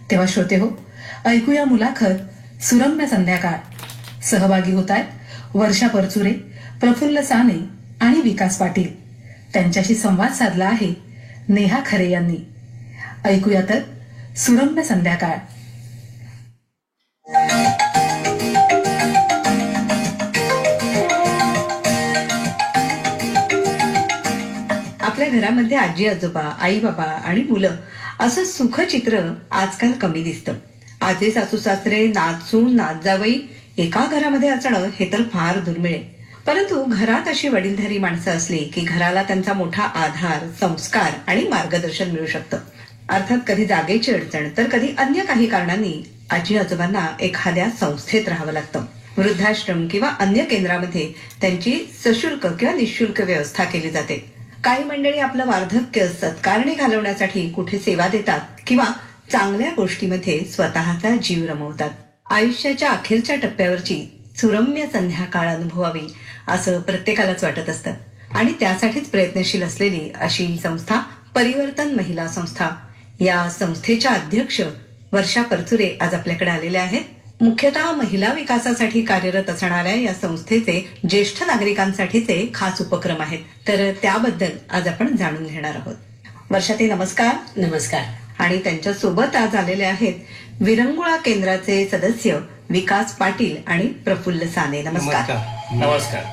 तेव्हा श्रोते हो, ऐकूया मुलाखत सुरम्य संध्याकाळ. सहभागी होत आहेत वर्षा परचुरे, प्रफुल्ल साने आणि विकास पाटील. त्यांच्याशी संवाद साधला आहे नेहा खरे यांनी. ऐकूया तर सुरम्य संध्याकाळ. आपल्या घरामध्ये आजी आजोबा, आई बाबा आणि मुलं असं सुखचित्र आजकाल कमी दिसतं. आजी सासू सासरे, नातसून नातजावई एका घरामध्ये असणं हे तर फार दुर्मिळ आहे. परंतु घरात अशी वडीलधारी माणसं असली की घराला त्यांचा मोठा आधार, संस्कार आणि मार्गदर्शन मिळू शकतं. अर्थात कधी जागेची अडचण तर कधी अन्य काही कारणांनी आजी आजोबांना एखाद्या संस्थेत राहावं लागतं. वृद्धाश्रम किंवा अन्य केंद्रामध्ये त्यांची सशुल्क किंवा निशुल्क व्यवस्था केली जाते. काही मंडळी आपलं वार्धक्य सत्कारणी घालवण्यासाठी कुठे सेवा देतात किंवा चांगल्या गोष्टीमध्ये स्वतःचा जीव रमवतात. आयुष्याच्या अखेरच्या टप्प्यावरची सुरम्य संध्याकाळ अनुभवावी असं प्रत्येकालाच वाटत असतं आणि त्यासाठीच प्रयत्नशील असलेली अशी संस्था परिवर्तन महिला संस्था. या संस्थेच्या अध्यक्ष वर्षा परचुरे आज आपल्याकडे आलेल्या आहेत. मुख्यतः महिला विकासासाठी कार्यरत असणाऱ्या या संस्थेचे ज्येष्ठ नागरिकांसाठीचे खास उपक्रम आहेत, तर त्याबद्दल आज आपण जाणून घेणार आहोत. वर्षाताई नमस्कार. नमस्कार. आणि त्यांच्या सोबत आज आलेले आहेत विरंगुळा केंद्राचे सदस्य विकास पाटील आणि प्रफुल्ल साने. नमस्कार. नमस्कार.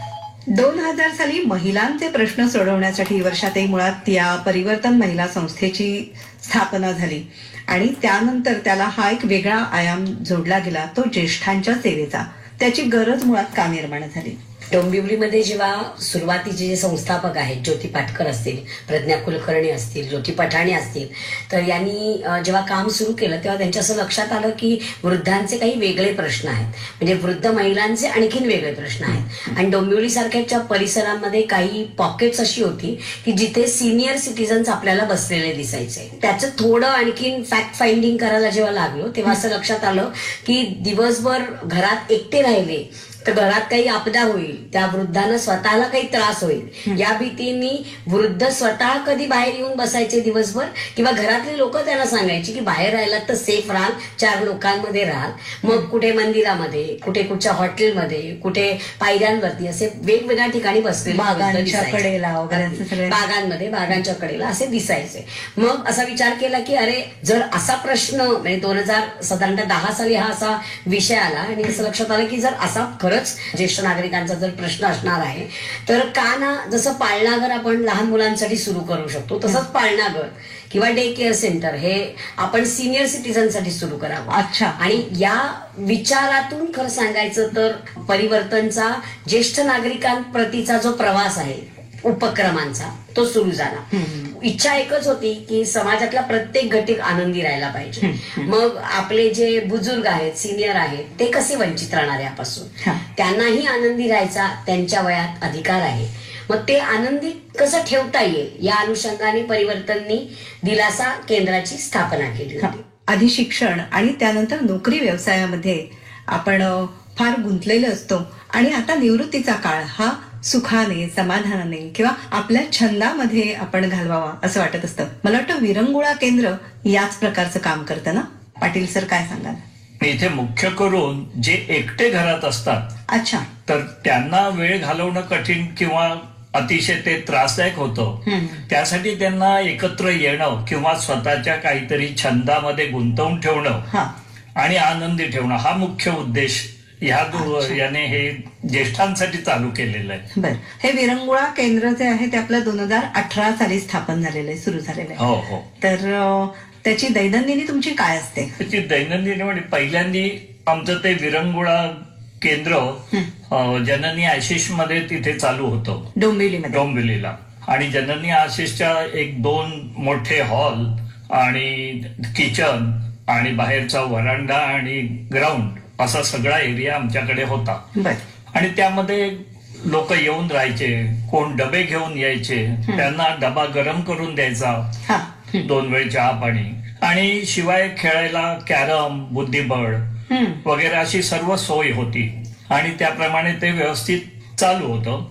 2000 साली महिलांचे प्रश्न सोडवण्यासाठी वर्षाताई मुळात या परिवर्तन महिला संस्थेची स्थापना झाली आणि त्यानंतर त्याला हा एक वेगळा आयाम जोडला गेला, तो ज्येष्ठांच्या सेवेचा. त्याची गरज मुळात का निर्माण झाली? डोंबिवलीमध्ये जेव्हा सुरुवातीचे जे संस्थापक आहेत, ज्योती पाटकर असतील, प्रज्ञा कुलकर्णी असतील, ज्योती पठाणे असतील, तर यांनी जेव्हा काम सुरू केलं तेव्हा त्यांच्या असं लक्षात आलं की वृद्धांचे काही वेगळे प्रश्न आहेत, म्हणजे वृद्ध महिलांचे आणखीन वेगळे प्रश्न आहेत. आणि डोंबिवली सारख्याच्या परिसरांमध्ये काही पॉकेट्स अशी होती की जिथे सिनियर सिटीजन्स आपल्याला बसलेले दिसायचे. त्याचं थोडं आणखीन फॅक्ट फाइंडिंग करायला जेव्हा लागलो तेव्हा असं लक्षात आलं की दिवसभर घरात एकटे राहिले तर घरात काही आपदा होईल, त्या वृद्धांना स्वतःला काही त्रास होईल या भीतीने वृद्ध स्वतः कधी बाहेर येऊन बसायचे दिवसभर, किंवा घरातली लोक त्यांना सांगायची की बाहेर राहिलात तर सेफ राहाल, 4 लोकांमध्ये राहाल. मग कुठे मंदिरामध्ये, कुठे कुठच्या हॉटेलमध्ये, कुठे पायऱ्यांवरती असे वेगवेगळ्या ठिकाणी बसलेले बागांच्या कडेला बागांच्या कडेला असे दिसायचे. मग असा विचार केला की अरे जर असा प्रश्न, म्हणजे 2000 साधारणतः 10 साली हा असा विषय आला आणि असं लक्षात आलं की जर असा खरंच ज्येष्ठ नागरिकांचा जर प्रश्न असणार आहे तर का ना, जसं पाळणाघर आपण लहान मुलांसाठी सुरू करू शकतो तसंच पाळणाघर किंवा डे केअर सेंटर हे आपण सिनियर सिटीजनसाठी सुरू करावं. अच्छा. आणि या विचारातून खरं सांगायचं तर परिवर्तनचा ज्येष्ठ नागरिकांप्रतीचा जो प्रवास आहे उपक्रमांचा तो सुरू झाला. इच्छा एकच होती की समाजातला प्रत्येक घटक आनंदी राहायला पाहिजे. मग आपले जे बुजुर्ग आहेत, सिनियर आहेत, ते कसे वंचित राहणार यापासून? त्यांनाही आनंदी राहायचा त्यांच्या वयात अधिकार आहे. मग ते आनंदी कसं ठेवता येईल या अनुषंगाने परिवर्तननी दिलासा केंद्राची स्थापना केली होती. आधी शिक्षण आणि त्यानंतर नोकरी व्यवसायामध्ये आपण फार गुंतलेलो असतो आणि आता निवृत्तीचा काळ हा सुखाने, समाधानाने किंवा आपल्या छंदामध्ये आपण घालवावा असं वाटत असतं. मला वाटतं विरंगुळा केंद्र याच प्रकारचं काम करतं ना? पाटील सर काय सांगाल? इथे मुख्य करून जे एकटे घरात असतात, अच्छा, तर त्यांना वेळ घालवणं कठीण किंवा अतिशय ते त्रासदायक होतं. त्यासाठी त्यांना एकत्र येणं किंवा स्वतःच्या काहीतरी छंदामध्ये गुंतवून ठेवणं आणि आनंदी ठेवणं हा मुख्य उद्देश याने हे ज्येष्ठांसाठी चालू केलेलं आहे. बरं. हे विरंगुळा केंद्र जे आहे ते आपलं 2018 साली स्थापन झालेलं आहे, सुरू झालेलं आहे. हो हो. तर त्याची दैनंदिनी तुमची काय असते? त्याची दैनंदिनी म्हणजे पहिल्यांदी आमचं ते विरंगुळा केंद्र जननी आशिष मध्ये तिथे चालू होतं, डोंबिवलीला. आणि जननी आशिषच्या 1-2 मोठे हॉल आणि किचन आणि बाहेरचा वरांडा आणि ग्राउंड असा सगळा एरिया आमच्याकडे होता. आणि त्यामध्ये लोक येऊन राहायचे, कोण डबे घेऊन यायचे, त्यांना डबा गरम करून द्यायचा, 2 वेळ चहा पाणी, आणि शिवाय खेळायला कॅरम, बुद्धिबळ वगैरे अशी सर्व सोय होती. आणि त्याप्रमाणे ते व्यवस्थित चालू होतं.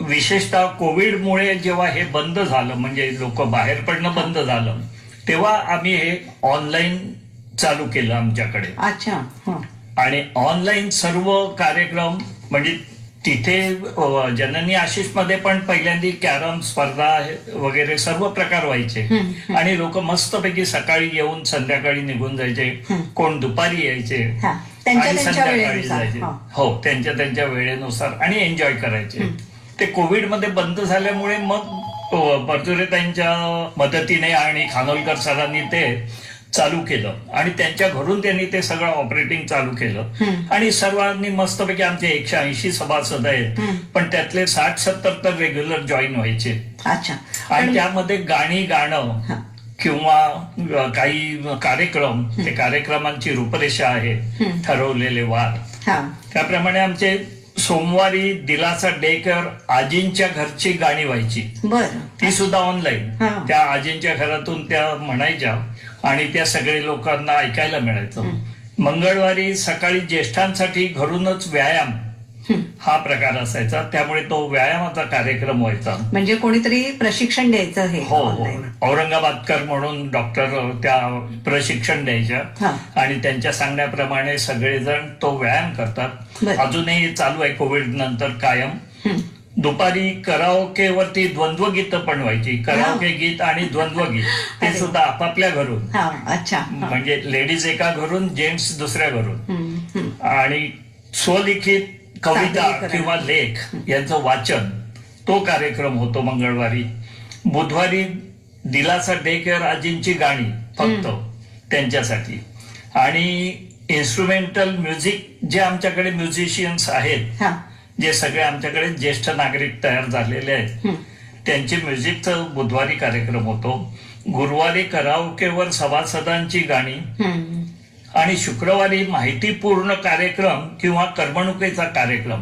विशेषतः कोविडमुळे जेव्हा हे बंद झालं, म्हणजे लोक बाहेर पडणं बंद झालं, तेव्हा आम्ही हे ऑनलाईन चालू केलं आमच्याकडे. अच्छा. हं. आणि ऑनलाईन सर्व कार्यक्रम म्हणजे तिथे जननी आशिष मध्ये पण पहिल्यांदा कॅरम स्पर्धा वगैरे सर्व प्रकार व्हायचे. आणि लोक मस्तपैकी सकाळी येऊन संध्याकाळी निघून जायचे, कोण दुपारी यायचे आणि संध्याकाळी जायचे. हो, त्यांच्या त्यांच्या वेळेनुसार आणि एन्जॉय करायचे. ते कोविडमध्ये बंद झाल्यामुळे मग परतुरेताईंच्या मदतीने आणि खानोलकर सरांनी ते चालू केलं आणि त्यांच्या घरून त्यांनी ते सगळं ऑपरेटिंग चालू केलं. आणि सर्वांनी मस्तपैकी आमचे 180 सभासद आहेत, पण त्यातले 60-70 तर रेग्युलर जॉईन व्हायचे. अच्छा. आणि त्यामध्ये गाणी गाणं किंवा काही कार्यक्रम, ते कार्यक्रमांची रूपरेषा आहे, ठरवलेले वार. त्याप्रमाणे आमचे सोमवारी दिलासा डे केअर आजींच्या घरची गाणी व्हायची. बरं. ती सुद्धा ऑनलाईन त्या आजींच्या घरातून त्या म्हणायच्या आणि त्या सगळे लोकांना ऐकायला मिळायचं. मंगळवारी सकाळी ज्येष्ठांसाठी घरूनच व्यायाम हा प्रकार असायचा, त्यामुळे तो व्यायामाचा कार्यक्रम व्हायचा. म्हणजे कोणीतरी प्रशिक्षण द्यायचं हे. हो हो. औरंगाबादकर म्हणून डॉक्टर त्या प्रशिक्षण द्यायच्या आणि त्यांच्या सांगण्याप्रमाणे सगळेजण तो व्यायाम करतात. अजूनही चालू आहे कोविड नंतर कायम. दुपारी कराओके वरती द्वंद्व पण व्हायची. कराओके गीत आणि द्वंद्व गीत ते सुद्धा आपापल्या घरून. अच्छा. म्हणजे लेडीज एका घरून, जेंट्स दुसऱ्या घरून. आणि स्वलिखित कविता किंवा लेख यांचं वाचन, तो कार्यक्रम होतो मंगळवारी. बुधवारी दिलासा डे केअर आजींची गाणी फक्त त्यांच्यासाठी. आणि इन्स्ट्रुमेंटल म्युझिक जे आमच्याकडे म्युझिशियन्स आहेत, जे सगळे आमच्याकडे ज्येष्ठ नागरिक तयार झालेले आहेत, त्यांचे म्युझिकचा बुधवारी कार्यक्रम होतो. गुरुवारी कराओकेवर सभासदांची गाणी आणि शुक्रवारी माहितीपूर्ण कार्यक्रम किंवा करमणुकीचा कार्यक्रम.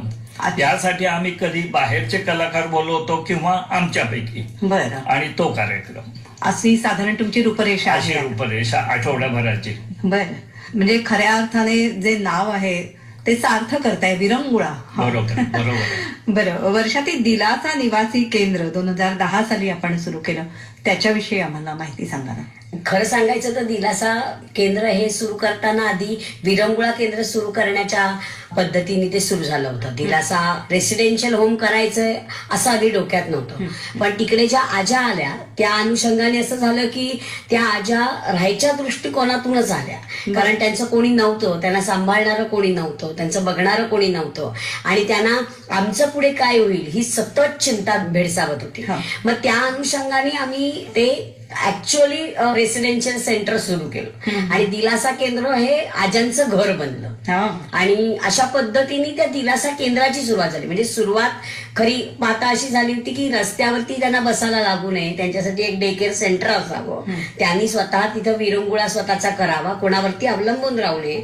यासाठी आम्ही कधी बाहेरचे कलाकार बोलवतो किंवा आमच्यापैकी. बरं. आणि तो कार्यक्रम अशी साधारण तुमची रूपरेषा अशी रूपरेषा आठवड्याभराची. बरं. म्हणजे खऱ्या अर्थाने जे नाव आहे ते सार्थ करताय, विरंगुळा. बरोबर बरोबर. बरं. वर्षातील दिलासा निवासी केंद्र 2010 साली आपण सुरू केलं, त्याच्याविषयी आम्हाला माहिती सांगा ना. खरं सांगायचं तर दिलासा केंद्र हे सुरू करताना आधी विरंगुळा केंद्र सुरू करण्याच्या पद्धतीने ते सुरू झालं होतं. दिलासा रेसिडेन्शियल होम करायचंय असं आधी डोक्यात नव्हतं. पण तिकडे ज्या आज्या आल्या त्या अनुषंगाने असं झालं की त्या आज्या राहायच्या दृष्टिकोनातूनच आल्या. कारण त्यांचं कोणी नव्हतं, त्यांना सांभाळणारं कोणी नव्हतं, त्यांचं बघणारं कोणी नव्हतं आणि त्यांना आमचं पुढे काय होईल ही सतत चिंता भेडसावत होती. मग त्या अनुषंगाने आम्ही ते ऍक्च्युअली रेसिडेन्शियल सेंटर सुरू केलं आणि दिलासा केंद्र हे आज्यांचं घर बनलं. आणि अशा पद्धतीने त्या दिलासा केंद्राची सुरुवात झाली. म्हणजे सुरुवात खरी पाता अशी झाली होती की रस्त्यावरती त्यांना बसायला लागू नये, त्यांच्यासाठी एक डे केअर सेंटर असावं, त्यांनी स्वतः तिथं विरंगुळा स्वतःचा करावा, कोणावरती अवलंबून राहू नये.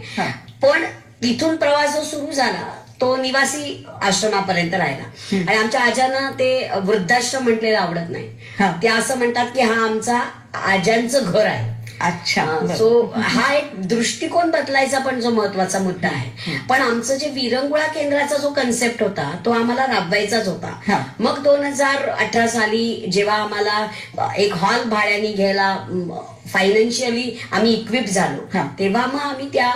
पण तिथून प्रवास जो सुरू झाला तो निवासी आश्रमापर्यंत राहिला. आणि आमच्या आज्यांना ते वृद्धाश्रम म्हटलेलं आवडत नाही. ते असं म्हणतात की हा आमचा आज्यांचं घर आहे. अच्छा. सो हा एक दृष्टिकोन बदलायचा पण जो महत्वाचा मुद्दा आहे. पण आमचं जे विरंगुळा केंद्राचा जो कन्सेप्ट होता तो आम्हाला राबवायचाच होता. मग 2018 साली जेव्हा आम्हाला एक हॉल भाड्याने घ्यायला फायनान्शियली आम्ही इक्विप झालो, तेव्हा मग आम्ही त्या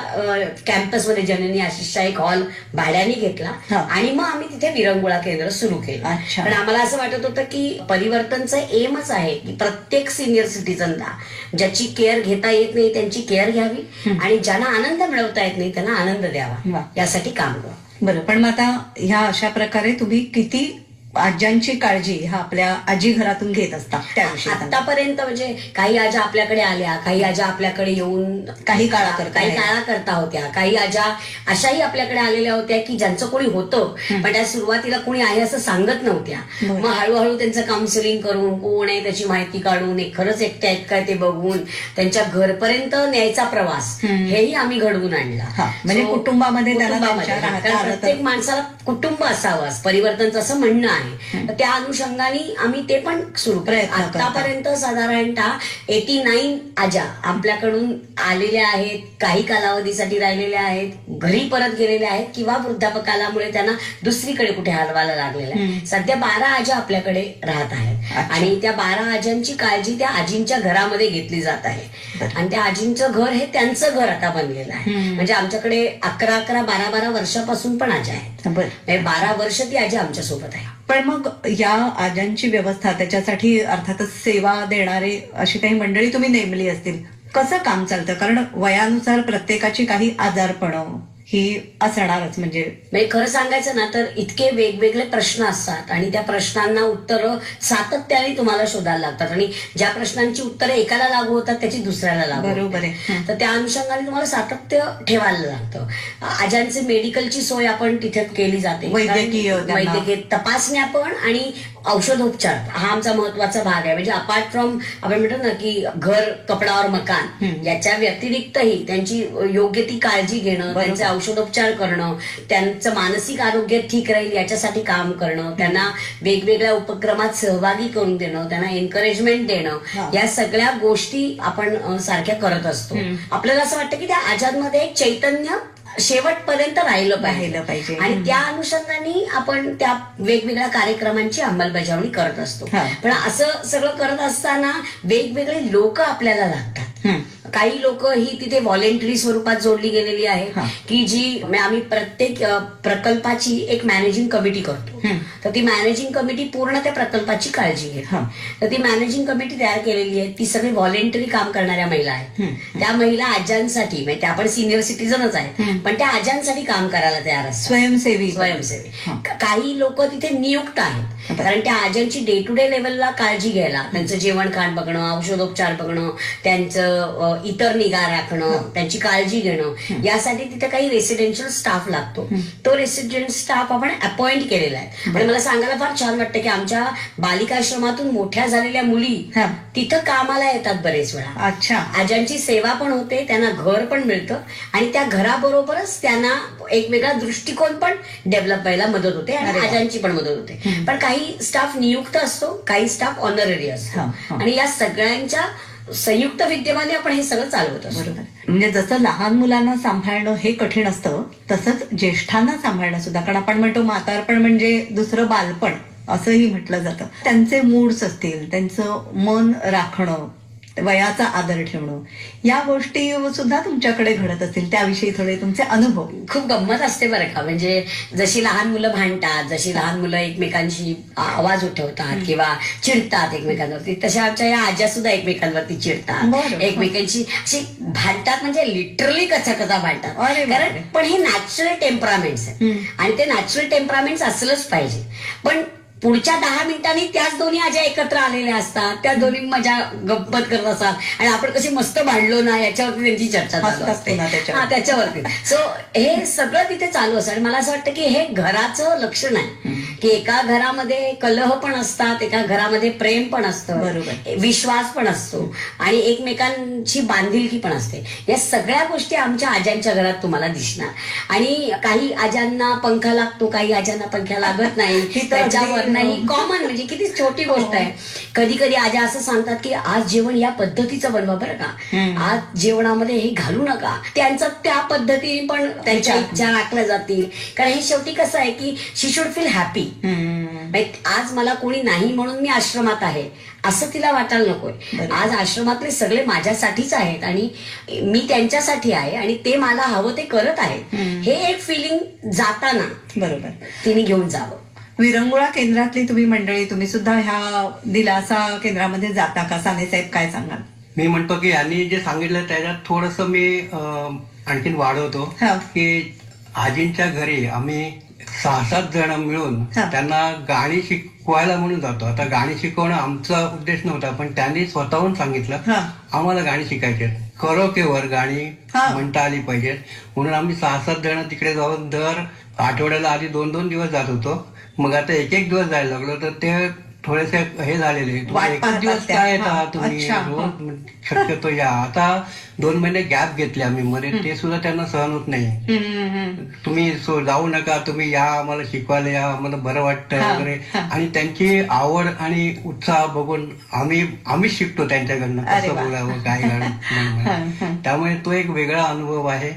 कॅम्पसमध्ये जननी आशिषचा एक हॉल भाड्याने घेतला आणि मग आम्ही तिथे विरंगुळा केंद्र सुरू केलं. पण आम्हाला असं वाटत होतं की परिवर्तनचं एमच आहे की प्रत्येक सिनियर सिटीजनला ज्याची केअर घेता येत नाही त्यांची केअर घ्यावी आणि ज्यांना आनंद मिळवता येत नाही त्यांना आनंद द्यावा, यासाठी काम करू. बरं. पण मग आता ह्या अशा प्रकारे तुम्ही किती आज्यांची काळजी हा आपल्या आजी घरातून घेत असता त्याविषयी आतापर्यंत? म्हणजे काही आजा आपल्याकडे आल्या, काही आजा आपल्याकडे येऊन काही काळा करता होत्या, काही आजा अशाही आपल्याकडे आलेल्या होत्या की ज्यांचं कोणी होतं पण त्या सुरुवातीला कोणी आहे असं सांगत नव्हत्या. मग हळूहळू त्यांचं काउन्सिलिंग करून कोण आहे त्याची माहिती काढून खरंच एकट्या आहेत काय ते बघून त्यांच्या घरपर्यंत न्यायचा प्रवास हेही आम्ही घडवून आणला. म्हणजे कुटुंबामध्ये प्रत्येक माणसाला कुटुंब असावं परिवर्तनचं असं म्हणणं आहे. तर त्या अनुषंगाने आम्ही ते पण सुरू प्रयत्न करतो. आतापर्यंत साधारणतः 89 आजा आपल्याकडून आलेल्या आहेत, काही कालावधीसाठी राहिलेल्या आहेत, घरी परत गेलेल्या आहेत किंवा वृद्धापकालामुळे त्यांना दुसरीकडे कुठे हलवायला लागलेलं आहे. सध्या 12 आजा आपल्याकडे राहत आहेत आणि त्या 12 आजांची काळजी त्या आजींच्या घरामध्ये घेतली जात आहे आणि त्या आजींचं घर हे त्यांचं घर आता बनलेलं आहे. म्हणजे आमच्याकडे 11-11, 12-12 वर्षापासून पण आजा आहेत. 12 वर्ष ती आजी आमच्या सोबत आहे. पण मग या आजांची व्यवस्था, त्याच्यासाठी अर्थातच सेवा देणारे अशी काही मंडळी तुम्ही नेमली असतील, कसं काम चालतं? कारण वयानुसार प्रत्येकाची काही आजारपणं ही असणारच. म्हणजे खरं सांगायचं ना तर इतके वेगवेगळे प्रश्न असतात आणि त्या प्रश्नांना उत्तरं सातत्याने तुम्हाला शोधायला लागतात आणि ज्या प्रश्नांची उत्तरं एकाला लागू होतात त्याची दुसऱ्याला लागू. बरोबर आहे. तर त्या अनुषंगाने तुम्हाला सातत्य ठेवायला लागतं. आजांचे मेडिकलची सोय आपण तिथे केली जाते, वैद्यकीय तपासण्या पण आणि औषधोपचार हा आमचा महत्वाचा भाग आहे. म्हणजे अपार्ट फ्रॉम आपण म्हणतो ना की घर कपडावर मकान, याच्या व्यतिरिक्तही त्यांची योग्य ती काळजी घेणं, त्यांचे औषधोपचार करणं, त्यांचं मानसिक आरोग्य ठीक राहील याच्यासाठी काम करणं, त्यांना वेगवेगळ्या उपक्रमात सहभागी करून देणं, त्यांना एन्करेजमेंट देणं, या सगळ्या गोष्टी आपण सारख्या करत असतो. आपल्याला असं वाटतं की त्या आजांमध्ये एक चैतन्य शेवटपर्यंत राहिलं पाहिजे आणि त्या अनुषंगाने आपण त्या वेगवेगळ्या कार्यक्रमांची अंमलबजावणी करत असतो. पण असं सगळं करत असताना वेगवेगळे लोक आपल्याला लागतात. काही लोक ही तिथे व्हॉलेंटरी स्वरूपात जोडली गेलेली आहे की जी आम्ही प्रत्येक प्रकल्पाची एक मॅनेजिंग कमिटी करतो. तर ती मॅनेजिंग कमिटी पूर्ण त्या प्रकल्पाची काळजी घेते. तर ती मॅनेजिंग कमिटी तयार केलेली आहे, ती सगळी व्हॉलेंटरी काम करणाऱ्या महिला आहेत. त्या महिला आजांसाठी, म्हणजे त्या पण सिनियर सिटीजनच आहेत पण त्या आजांसाठी काम करायला तयार असतात. स्वयंसेवी काही लोक तिथे नियुक्त आहेत कारण त्या आजांची डे टू डे लेवलला काळजी घ्यायला, त्यांचं जेवण खाण बघणं, औषधोपचार बघणं, त्यांचं इतर निगा राखणं, त्यांची काळजी घेणं, यासाठी तिथे काही रेसिडेन्शियल स्टाफ लागतो. तो रेसिडेन्शियल स्टाफ आपण अपॉइंट केलेला आहे. आणि मला सांगायला फार छान वाटतं की आमच्या बालिकाश्रमातून मोठ्या झालेल्या मुली तिथं कामाला येतात बरेच वेळा. अच्छा. आजांची सेवा पण होते, त्यांना घर पण मिळतं आणि त्या घराबरोबरच त्यांना एक वेगळा दृष्टिकोन पण डेव्हलप व्हायला मदत होते आणि आजांची पण मदत होते. पण काही स्टाफ नियुक्त असतो, काही स्टाफ ऑनररी असतो आणि या सगळ्यांच्या संयुक्त विद्यमाने आपण हे सगळं चालवत असतो. बरोबर. म्हणजे जसं लहान मुलांना सांभाळणं हे कठीण असतं तसंच ज्येष्ठांना सांभाळणं सुद्धा. कारण आपण म्हणतो म्हातारपण म्हणजे दुसरं बालपण असंही म्हटलं जातं. त्यांचे मूड्स असतील, त्यांचं मन राखणं, वयाचा आदर ठेवणं, या गोष्टी सुद्धा तुमच्याकडे घडत असतील. त्याविषयी थोडे तुमचे अनुभव. खूप गंमत असते बरं का. म्हणजे जशी लहान मुलं भांडतात, जशी लहान मुलं एकमेकांशी आवाज उठवतात किंवा चिडतात एकमेकांवरती, तशा आमच्या या आज्या सुद्धा एकमेकांवरती चिडतात, एकमेकांशी अशी भांडतात. म्हणजे लिटरली कसा भांडतात. कारण पण हे नॅचरल टेम्परामेंट्स आहेत आणि ते नॅचरल टेम्परामेंट्स असलंच पाहिजे. पण पुढच्या 10 मिनिटांनी त्याच दोन्ही आज्या एकत्र आलेल्या असतात, त्या दोन्ही मजा गप्पत करत असतात आणि आपण कशी मस्त भांडलो ना याच्यावरती त्यांची चर्चा चालू असते. त्याच्यावरती. सो हे सगळं तिथे चालू असतं आणि मला असं वाटतं की हे घराचं लक्षण आहे की एका घरामध्ये कलह पण असतात, एका घरामध्ये प्रेम पण असतं, विश्वास पण असतो आणि एकमेकांची बांधिलकी पण असते. या सगळ्या गोष्टी आमच्या आज्यांच्या घरात तुम्हाला दिसणार. आणि काही आज्यांना पंखा लागतो, काही आज्यांना पंखा लागत नाही, त्याच्यावर नाही. कॉमन, म्हणजे किती छोटी गोष्ट आहे. कधी कधी आज्या असं सांगतात की आज जेवण या पद्धतीचं बनवा बरं का, आज जेवणामध्ये हे घालू नका. त्यांचं त्या पद्धतीने पण त्यांच्या इच्छा राखल्या जातील. कारण हे शेवटी कसं आहे की शी शुड फील हॅपी. आज मला कोणी नाही म्हणून मी आश्रमात आहे असं तिला वाटायला नकोय. आज आश्रमातले सगळे माझ्यासाठीच आहेत आणि मी त्यांच्यासाठी आहे आणि ते मला हवं ते करत आहेत. हे एक फिलिंग जाताना बरोबर तिने घेऊन जावं. विरंगुळा केंद्रातली तुम्ही मंडळी, तुम्ही सुद्धा ह्या दिलासा केंद्रामध्ये जाता का? साने साहेब काय सांगाल? मी म्हणतो की यांनी जे सांगितलं त्याच्यात थोडस मी आणखीन वाढवतो की आजींच्या घरी आम्ही 6-7 जण मिळून त्यांना गाणी शिकवायला म्हणून जातो. आता गाणी शिकवणं आमचा उद्देश नव्हता पण त्यांनी स्वतःहून सांगितलं आम्हाला गाणी शिकायचे, करोकेवर गाणी म्हणता आली पाहिजेत म्हणून आम्ही 6-7 जण तिकडे जाऊन दर आठवड्याला आधी 2-2 दिवस जात होतो. मग आता 1-1 दिवस जायला लागलो तर ते थोडेसे हे झालेले, वाट एक पाहतात दिवस त्या. काय येता हा, तुम्ही अच्छा. रोज शक्यतो या. आता 2 महिने गॅप घेतले आम्ही मध्ये, ते सुद्धा त्यांना सहन होत नाही. तुम्ही जाऊ नका, तुम्ही या, आम्हाला शिकवायला या, आम्हाला बरं वाटतं हा, वगैरे. हा. आणि त्यांची आवड आणि उत्साह बघून आम्ही शिकतो त्यांच्याकडनं अरे कसं वा. बोलावं, काय गाणं. त्यामुळे तो एक वेगळा अनुभव आहे.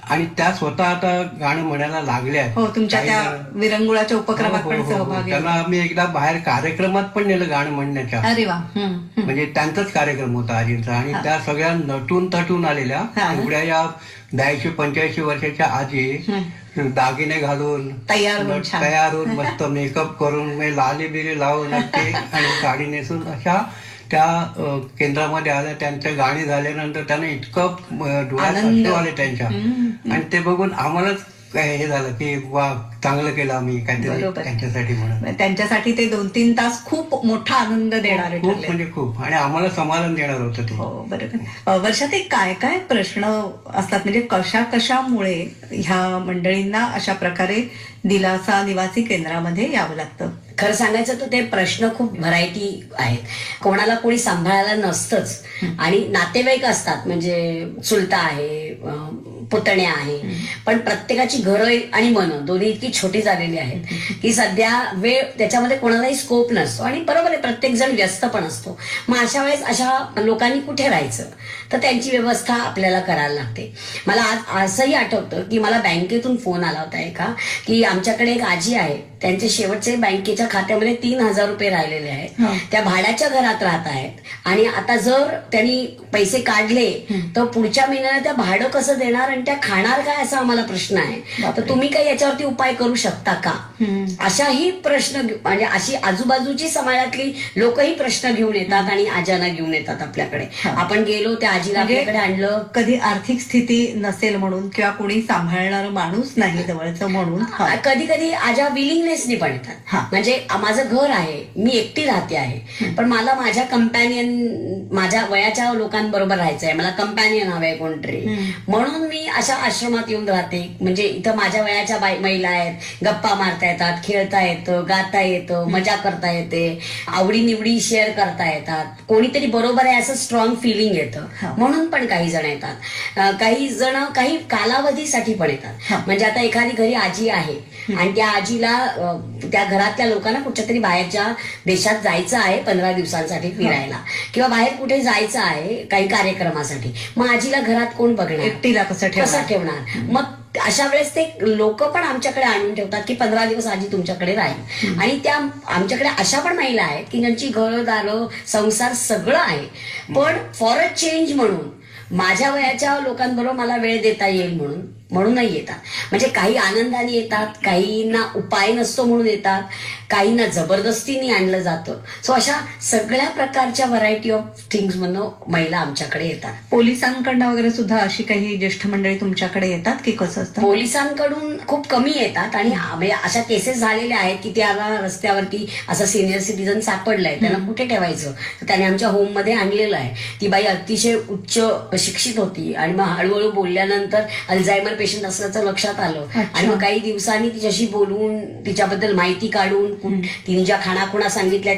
आणि त्या स्वतः आता गाणं म्हणायला लागल्या. हो, तुमच्या त्या विरंगुळाच्या उपक्रमात पण सहभागी हो, त्यांना आम्ही एकदा बाहेर कार्यक्रमात पण नेलं गाणं म्हणण्याच्या. अरे वा. म्हणजे त्यांचाच कार्यक्रम होता आजींचा, आणि त्या सगळ्या नटून तटून आलेल्या. एवढ्या या 82-85 वर्षाच्या आजी दागिने घालून तयार होऊन छान. तयार होऊन मस्त मेकअप करून, लाली बिली लावून अगदी आणि साडी नेसून अशा त्या केंद्रामध्ये आल्या. त्यांच्या गाणी झाल्यानंतर त्यांना इतकं डोळ्यात आनंद. अश्रू आले त्यांच्या. आणि ते बघून आम्हालाच हे झालं की वा, चांगलं केलं आम्ही काहीतरी बरोबर. त्यांच्यासाठी म्हणून. त्यांच्यासाठी ते 2-3 तास खूप मोठा आनंद देणारे खूप ठरले. म्हणजे खूप. आणि आम्हाला समाधान देणार होतं ते. हो, बरोबर. वर्षात एक काय काय प्रश्न असतात, म्हणजे कशामुळे ह्या मंडळींना अशा प्रकारे दिलासा निवासी केंद्रामध्ये यावं लागतं? खरं सांगायचं तर ते प्रश्न खूप व्हरायटी आहेत. कोणाला कोणी सांभाळायला नसतंच, आणि नातेवाईक असतात, म्हणजे चुलता आहे, पुतण्या आहे, पण प्रत्येकाची घरं आणि मनं दोन्ही इतकी छोटी झालेली आहेत की सध्या वेळ त्याच्यामध्ये कोणालाही स्कोप नसतो. आणि बरोबर आहे, प्रत्येक जण व्यस्त पण असतो. मग अशा वेळेस अशा लोकांनी कुठे राहायचं, तर त्यांची व्यवस्था आपल्याला करायला लागते. मला आज असंही आठवतं की मला बँकेतून फोन आला होता एका, की आमच्याकडे एक आजी आहे, त्यांचे शेवटचे बँकेच्या खात्यामध्ये 3,000 रुपये राहिलेले आहेत. त्या भाड्याच्या घरात राहत आहेत, आणि आता जर त्यांनी पैसे काढले तर पुढच्या महिन्याला त्या भाडं कसं देणार आणि त्या खाणार काय, असा आम्हाला प्रश्न आहे. तर तुम्ही काही याच्यावरती उपाय करू शकता का? अशाही प्रश्न, म्हणजे अशी आजूबाजूची समाजातली लोकही प्रश्न घेऊन येतात आणि आज्यांना घेऊन येतात आपल्याकडे. आपण गेलो, त्या आजीला आपल्याकडे आणलं. कधी आर्थिक स्थिती नसेल म्हणून, किंवा कोणी सांभाळणार माणूस नाही जवळचं म्हणून, कधी कधी आजा विलिंगनेसनी पण येतात. म्हणजे माझं घर आहे, मी एकटी राहते आहे, पण मला माझ्या कंपॅनियन, माझ्या वयाच्या लोकांबरोबर राहायचं आहे, मला कंपॅनियन हवंय कोणतरी, म्हणून मी अशा आश्रमात येऊन राहते. म्हणजे इथं माझ्या वयाच्या महिला आहेत, गप्पा मारता येतात, खेळता येतं, गाता येतं, मजा करता येते, आवडीनिवडी शेअर करता येतात, कोणीतरी बरोबर आहे असं स्ट्रॉंग फिलिंग येतं, म्हणून पण काही जण येतात. काही जण काही कालावधीसाठी पण येतात. म्हणजे आता एखादी घरी आजी आहे आणि त्या आजीला त्या घरातल्या लोकांना कुठच्या तरी बाहेरच्या देशात जायचं आहे 15 दिवसांसाठी फिरायला, किंवा बाहेर कुठे जायचं आहे काही कार्यक्रमासाठी, मग आजीला घरात कोण बघणार, एकटीला कसं ठेवणार. मग अशा वेळेस ते लोक पण आमच्याकडे आणून ठेवतात की 15 दिवस आजी तुमच्याकडे राहील. आणि त्या आमच्याकडे अशा पण महिला आहेत की ज्यांची घरदारं, संसार सगळं आहे, पण फॉर अ चेंज म्हणून माझ्या वयाच्या लोकांबरोबर मला वेळ देता येईल म्हणूनही येतात. म्हणजे काही आनंदाने येतात, काहींना उपाय नसतो म्हणून येतात, काहींना जबरदस्तीने आणलं जातं. सो अशा सगळ्या प्रकारच्या व्हरायटी ऑफ थिंग्स मधून महिला आमच्याकडे येतात. पोलिसांकडनं वगैरे सुद्धा अशी काही ज्येष्ठ मंडळी तुमच्याकडे येतात की कसं असतं? पोलिसांकडून खूप कमी येतात, आणि अशा केसेस झालेल्या आहेत की त्याला रस्त्यावरती असं सिनियर सिटीजन सापडलंय, त्यांना कुठे ठेवायचं, तर त्याने आमच्या होम मध्ये आणलेलं आहे. ती बाई अतिशय उच्च शिक्षित होती, आणि मग हळूहळू बोलल्यानंतर अल्झायमर पेशंट असल्याचं लक्षात आलं, आणि मग काही दिवसांनी तिच्याशी बोलून तिच्याबद्दल माहिती काढून तिने ज्या खाणाखुणा सांगितल्या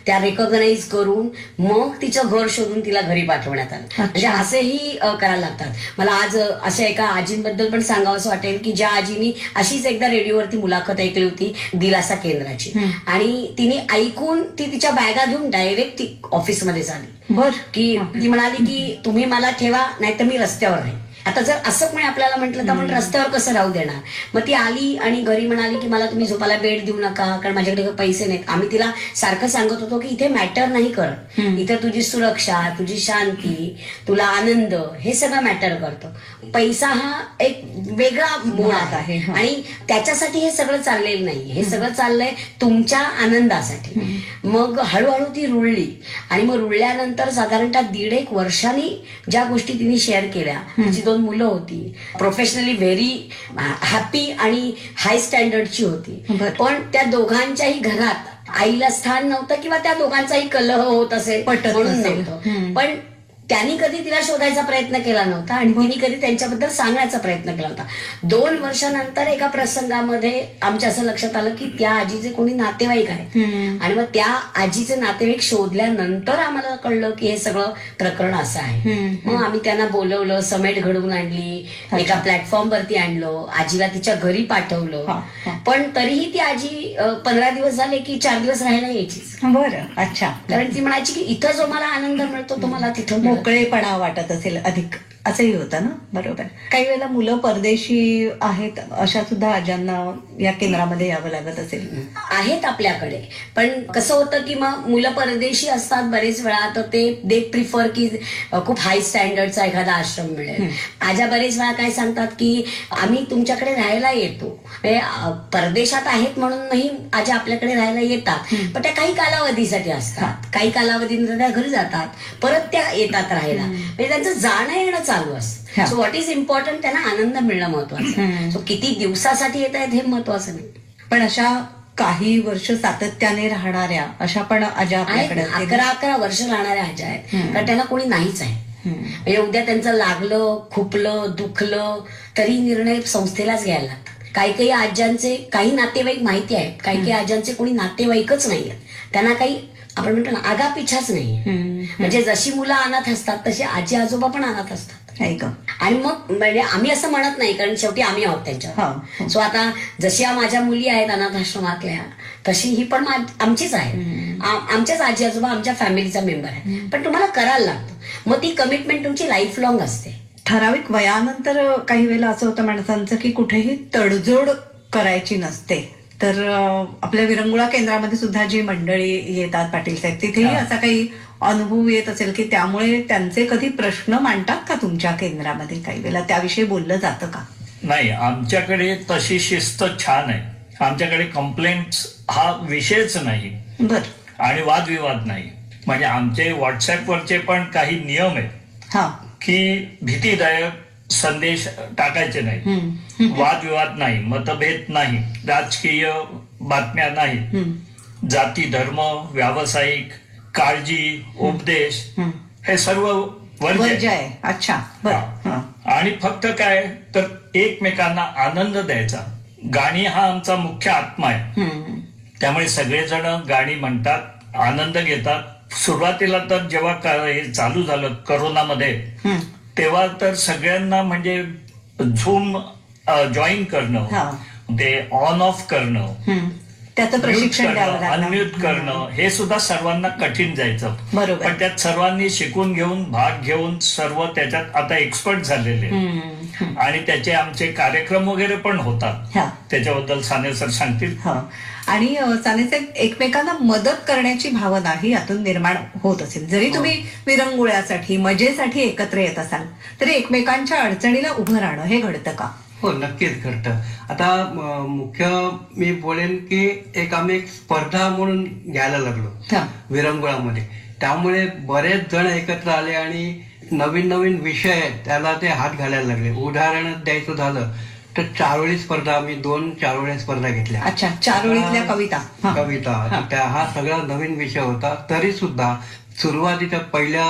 त्या रेकॉग्नाइज करून मग तिचं घर शोधून तिला घरी पाठवण्यात आलं. म्हणजे असेही करायला लागतात. मला आज अशा एका आजींबद्दल पण सांगावं असं वाटेल की ज्या आजीनी अशीच एकदा रेडिओवरती मुलाखत ऐकली होती दिलासा केंद्राची, आणि तिने ऐकून ती तिच्या बॅगा घेऊन डायरेक्ट ती ऑफिसमध्ये झाली. की ती म्हणाली की तुम्ही मला ठेवा, नाहीतर मी रस्त्यावर राहील. आता जर असं कोणी आपल्याला म्हटलं तर आपण रस्त्यावर कसं राहू देणार. मग ती आली आणि घरी म्हणाली की मला तुम्ही झोपायला बेड देऊ नका, कारण माझ्याकडे पैसे नाहीत. आम्ही तिला सारखं सांगत होतो की इथे मॅटर नाही करत, इथे तुझी सुरक्षा, तुझी शांती, तुला आनंद, हे सगळं मॅटर करतं. पैसा हा एक वेगळा मोड आहे, आणि त्याच्यासाठी हे सगळं चाललेलं नाही, हे सगळं चाललंय तुमच्या आनंदासाठी. मग हळूहळू ती रुळली, आणि मग रुळल्यानंतर साधारणतः 1.5 वर्षांनी ज्या गोष्टी तिने शेअर केल्या, तिची 2 मुलं होती, प्रोफेशनली व्हेरी हॅपी आणि हाय स्टँडर्डची होती, पण त्या दोघांच्याही घरात आईला स्थान नव्हतं, किंवा त्या दोघांचाही कलह होत असेल म्हणून नव्हतं. पण त्यांनी कधी तिला शोधायचा प्रयत्न केला नव्हता आणि तिने कधी त्यांच्याबद्दल सांगण्याचा प्रयत्न केला होता. 2 वर्षानंतर एका प्रसंगामध्ये आमच्या असं लक्षात आलं की त्या आजीचे कोणी नातेवाईक आहेत आणि मग त्या आजीचे नातेवाईक शोधल्यानंतर आम्हाला कळलं की हे सगळं प्रकरण असं आहे. मग आम्ही त्यांना बोलवलं, समेट घडवून आणली, एका प्लॅटफॉर्मवरती आणलं, आजीला तिच्या घरी पाठवलं. पण तरीही ती आजी 15 दिवस झाले की 4 दिवस राहायला यायचीच. बरं, अच्छा. कारण ती म्हणायची की इथं जो मला आनंद मिळतो तो मला तिथं मोकळेपणा वाटत असेल अधिक, असंही होतं ना. बरोबर. काही वेळेला मुलं परदेशी आहेत अशा सुद्धा आज्यांना या केंद्रामध्ये यावं लागत असेल. आहेत आपल्याकडे, पण कसं होतं की मग मुलं परदेशी असतात बरेच वेळा, तर ते प्रिफर की खूप हाय स्टँडर्डचा एखादा आश्रम मिळेल. आज्या बरेच वेळा काय सांगतात की आम्ही तुमच्याकडे राहायला येतो, परदेशात आहेत म्हणूनही आज्या आपल्याकडे राहायला येतात, पण त्या काही कालावधीसाठी असतात, काही कालावधीनंतर त्या घरी जातात, परत त्या येतात राहायला, म्हणजे त्यांचं जाणं येणं चालू असतं. सो व्हॉट इज इम्पॉर्टंट, त्यांना आनंद मिळणं महत्वाचं. सो किती दिवसासाठी येत आहेत हे महत्वाचं नाही. पण अशा काही वर्ष सातत्याने राहणाऱ्या अशा पण आज्या आपल्याकडे 11 वर्ष राहणाऱ्या आज्या आहेत, कारण त्यांना कोणी नाहीच आहे. म्हणजे उद्या त्यांचं लागलं, खुपलं, दुखलं तरी निर्णय संस्थेलाच घ्यायला लागतात. काही आज्यांचे काही नातेवाईक माहिती आहेत, काही आज्यांचे कोणी नातेवाईकच नाही आहेत, त्यांना काही आपण म्हणतो ना आगापिछाच नाही. म्हणजे जशी मुलं अनाथ असतात तशी आजी आजोबा पण अनाथ असतात. आणि मग म्हणजे आम्ही असं म्हणत नाही, कारण शेवटी आम्ही आहोत त्यांच्या. सो आता जशी माझ्या मुली आहेत अनाथ आश्रमातल्या, तशी ही पण आमचीच आहे, आमच्याच आजी आजोबा आमच्या फॅमिलीचा मेंबर आहे. पण तुम्हाला करायला लागतं, मग ती कमिटमेंट तुमची लाईफ लॉंग असते. ठराविक वयानंतर काही वेळेला असं होतं माणसांचं की कुठेही तडजोड करायची नसते. तर आपल्या विरंगुळा केंद्रामध्ये सुद्धा जी मंडळी येतात पाटील साहेब, तिथेही असा काही अनुभव येत असेल की त्यामुळे त्यांचे कधी प्रश्न मांडतात का तुमच्या केंद्रामध्ये? काही वेळेला त्याविषयी बोललं जातं का? नाही, आमच्याकडे तशी शिस्त छान आहे. आमच्याकडे कंप्लेंट्स हा विषयच नाही. बरं. आणि वादविवाद नाही. म्हणजे आमचे व्हॉट्सअपवरचे पण काही नियम आहेत की भीतीदायक संदेश टाकायचे नाही, वादविवाद नाही, मतभेद नाही, राजकीय बातम्या नाही, जाती धर्म व्यावसायिक काळजी उपदेश हे सर्व वर्ज्य आहे. अच्छा. आणि फक्त काय तर एकमेकांना आनंद द्यायचा. गाणी हा आमचा मुख्य आत्मा आहे. त्यामुळे सगळेजण गाणी म्हणतात, आनंद घेतात. सुरुवातीला तर जेव्हा हे चालू झालं कोरोनामध्ये, तेव्हा तर सगळ्यांना म्हणजे झूम जॉईन करणं, ते ऑन ऑफ करणं, त्याचं प्रशिक्षण द्यावं, अनम्यूट करणं, हे सुद्धा सर्वांना कठीण जायचं. बरोबर. पण त्यात सर्वांनी शिकून घेऊन भाग घेऊन सर्व त्याच्यात आता एक्सपर्ट झालेले आणि त्याचे आमचे कार्यक्रम वगैरे पण होतात. त्याच्याबद्दल साने सर सांगतील. आणि साने साहेब, एकमेकांना मदत करण्याची भावना ही यातून निर्माण होत असेल. जरी तुम्ही विरंगुळ्यासाठी मजेसाठी एकत्र येत असाल तरी एकमेकांच्या अडचणीला उभं राहणं हे घडतं का? हो, नक्कीच घडतं. आता मुख्य मी बोलेन की आम्ही एक स्पर्धा म्हणून घ्यायला लागलो विरंगुळामध्ये. त्यामुळे बरेच जण एकत्र आले आणि नवीन नवीन विषय त्याला ते हात घालायला लागले. उदाहरण द्यायचं झालं तर चारोळी स्पर्धा, आम्ही 2 चारोळ्या स्पर्धा घेतल्या. अच्छा, चारोळीतल्या कविता. हा सगळा नवीन विषय होता. तरी सुद्धा सुरुवातीच्या पहिल्या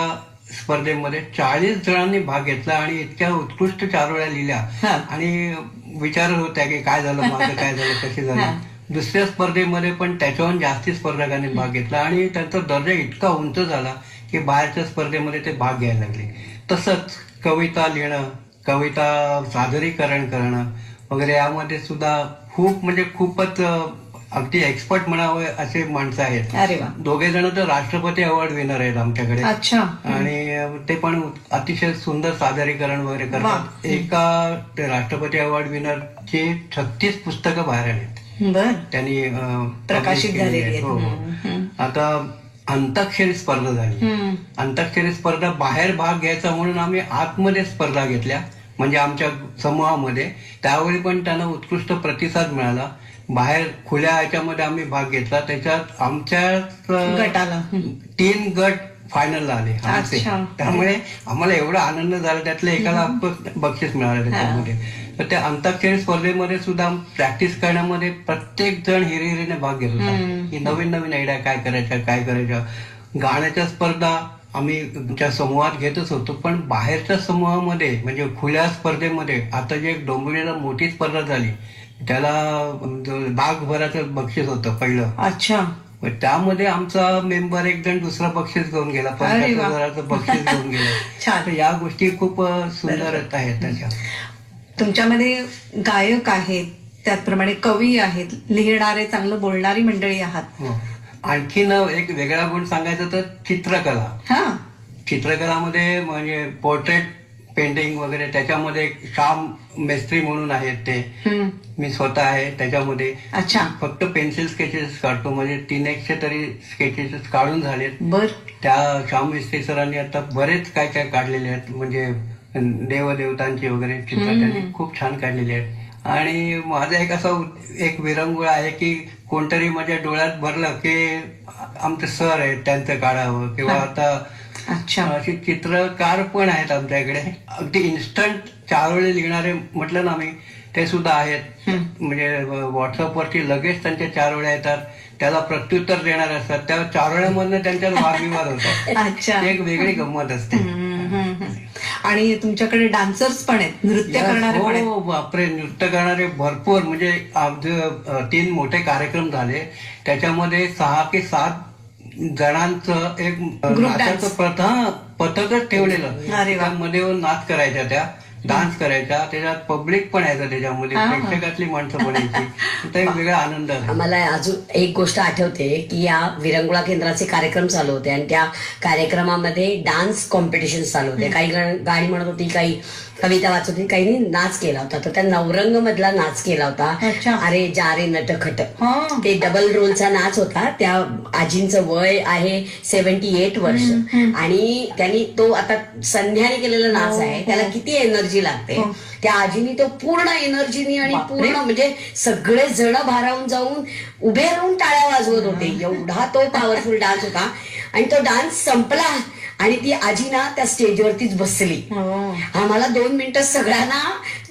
स्पर्धेमध्ये 40 जणांनी भाग घेतला आणि इतक्या उत्कृष्ट चारोळ्या लिहिल्या आणि विचारत होत्या की काय झालं, माझं काय झालं, कसे झालं. दुसऱ्या स्पर्धेमध्ये पण त्याच्याहून जास्ती स्पर्धकांनी भाग घेतला आणि त्यांचा दर्जा इतका उंच झाला की बाहेरच्या स्पर्धेमध्ये ते भाग घ्यायला लागले. तसंच कविता लिहिणं, कविता सादरीकरण करणं वगैरे यामध्ये सुद्धा खूपच अगदी एक्सपर्ट म्हणावे असे माणसं आहेत. अरे वा. 2 जण तर राष्ट्रपती अवॉर्ड विनर आहेत आमच्याकडे. अच्छा. आणि ते पण अतिशय सुंदर सादरीकरण वगैरे करतात. एका राष्ट्रपती अवॉर्ड विनरची 36 पुस्तकं बाहेर आलीत, त्यांनी प्रकाशित झालेली. आता अंताक्षरी स्पर्धा झाली. अंताक्षरी स्पर्धा बाहेर भाग घ्यायचा म्हणून आम्ही आतमध्ये स्पर्धा घेतल्या, म्हणजे आमच्या समूहामध्ये. त्यावेळी पण त्यांना उत्कृष्ट प्रतिसाद मिळाला. बाहेर खुल्या ह्याच्यामध्ये आम्ही भाग घेतला. त्याच्यात आमच्या गटाला 3 गट फायनलला आले. त्यामुळे आम्हाला एवढा आनंद झाला. त्यातल्या एकाला बक्षीस मिळालं त्याच्यामध्ये. तर त्या अंताक्षरी स्पर्धेमध्ये सुद्धा प्रॅक्टिस करण्यामध्ये प्रत्येक जण हिरिहिरीने भाग घेत होता की नवीन नवीन आयडिया काय करायच्या. गाण्याच्या स्पर्धा आम्ही तुमच्या समूहात घेतच होतो, पण बाहेरच्या समूहामध्ये म्हणजे खुल्या स्पर्धेमध्ये आता जे डोंबिवलीला मोठी स्पर्धा झाली त्याला लाखभराचं बक्षीस होतं पहिलं. अच्छा. त्यामध्ये आमचा मेंबर एक जण दुसरा बक्षीस घेऊन गेला, 50,000चं बक्षीस घेऊन गेला. छान. तर या गोष्टी खूप सुंदर आहेत त्याच्या. तुमच्यामध्ये गायक आहेत, त्याचप्रमाणे कवी आहेत, लिहिणारे चांगलं बोलणारी मंडळी आहात. आणखीन एक वेगळा गुण सांगायचा तर चित्रकला. हा. चित्रकलामध्ये म्हणजे पोर्ट्रेट पेंटिंग वगैरे त्याच्यामध्ये श्याम मेस्त्री म्हणून आहेत ते, मी स्वतः आहे त्याच्यामध्ये. अच्छा. फक्त पेन्सिल स्केचेस काढतो, म्हणजे 300 तरी स्केचेस काढून झालेत. बर. त्या श्याम मेस्त्री सरांनी आता बरेच काय काय काढलेले आहेत, म्हणजे देवदेवतांची वगैरे चित्र त्यांनी खूप छान काढलेली आहेत. आणि माझा एक असा एक विरंगुळा आहे की कोणतरी माझ्या डोळ्यात भरलं की आमचे सर आहेत त्यांचं काढावं, किंवा आता अशी चित्रकार पण आहेत आमच्याकडे, अगदी इन्स्टंट चारोळे लिहिणारे म्हटलं ना मी, ते सुद्धा आहेत. म्हणजे व्हॉट्सअपवरती लगेच त्यांच्या चारोळ्या येतात, त्याला प्रत्युत्तर देणारे असतात, त्या चारोळ्यामधनं त्यांच्यात वादविवाद होतात. एक वेगळी गंमत असते. आणि तुमच्याकडे डान्सर्स पण आहेत, नृत्य करणारे पण आहेत. हो बापरे, नृत्य करणारे भरपूर. म्हणजे 3 मोठे कार्यक्रम झाले, त्याच्यामध्ये 6 ते 7 जणांचं एक नाचाचं पथकच ठेवलेलं. त्यामध्ये नाच करायच्या, त्या डान्स करायच्या, त्याच्यात पब्लिक पण यायचं, त्याच्यामध्ये प्रेक्षकातली माणसं पण यायची. तर एक वेगळा आनंद आहे. मला अजून एक गोष्ट आठवते की या विरंगुळा केंद्राचे कार्यक्रम चालू होते आणि त्या कार्यक्रमामध्ये डान्स कॉम्पिटिशन चालू होते. काही गाणी म्हणत होती, काही कविता वाचत होती, काही नाच केला होता. तर त्या नवरंग मधला नाच केला होता, अरे जा रे नटखट. ते डबल रोलचा नाच होता. त्या आजींचं वय आहे 78 वर्ष आणि त्यांनी तो आता संध्याने केलेला नाच आहे, त्याला किती एनर्जी लागते. त्या आजीनी तो पूर्ण एनर्जीनी आणि पूर्ण म्हणजे सगळे जण भारावून जाऊन उभे राहून टाळ्या वाजवत होते, एवढा तो पॉवरफुल डान्स होता. आणि तो डान्स संपला आणि ती आजी ना त्या स्टेजवरतीच बसली. आम्हाला 2 मिनिटं सगळ्यांना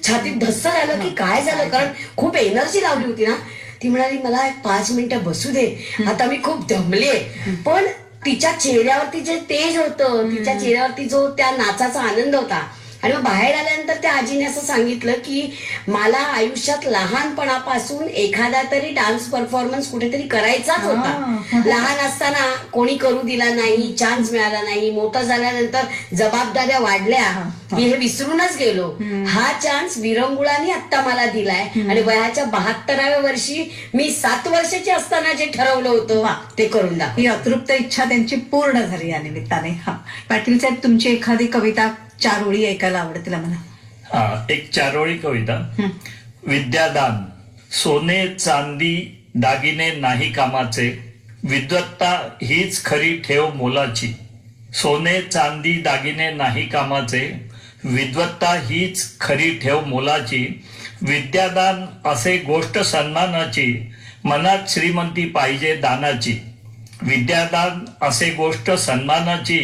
छातीत धस्स झालं की काय झालं, कारण खूप एनर्जी लावली होती ना. ती म्हणाली मला 5 मिनिटं बसू दे, आता मी खूप दमले. पण तिच्या चेहऱ्यावरती जे तेज होतं, तिच्या चेहऱ्यावरती जो त्या नाचाचा आनंद होता. आणि मग बाहेर आल्यानंतर त्या आजीने असं सांगितलं की मला आयुष्यात लहानपणापासून एखादा तरी डान्स परफॉर्मन्स कुठेतरी करायचाच होता. लहान असताना कोणी करू दिला नाही, चान्स मिळाला नाही. मोठं झाल्यानंतर जबाबदाऱ्या वाढल्या, मी हे विसरूनच गेलो. हा चान्स विरंगुळाने आत्ता मला दिलाय. आणि वयाच्या 72व्या वर्षी मी 7 वर्षाची असताना जे ठरवलं होतं ते करून दाखव. ही अतृप्त इच्छा त्यांची पूर्ण झाली या निमित्ताने. पाटील साहेब, तुमची एखादी कविता 4 ओळी ऐकायला आवडतील आम्हाला. एक 4 ओळी कविता. विद्यादान. सोने चांदी दागिने नाही कामाचे, विद्वत्ता हीच खरी ठेव मोलाची. सोने चांदी दागिने नाही कामाचे, विद्वत्ता हीच खरी ठेव मोलाची. विद्यादान असे गोष्ट सन्मानाची, मनात श्रीमंती पाहिजे दानाची. विद्यादान असे गोष्ट सन्मानाची,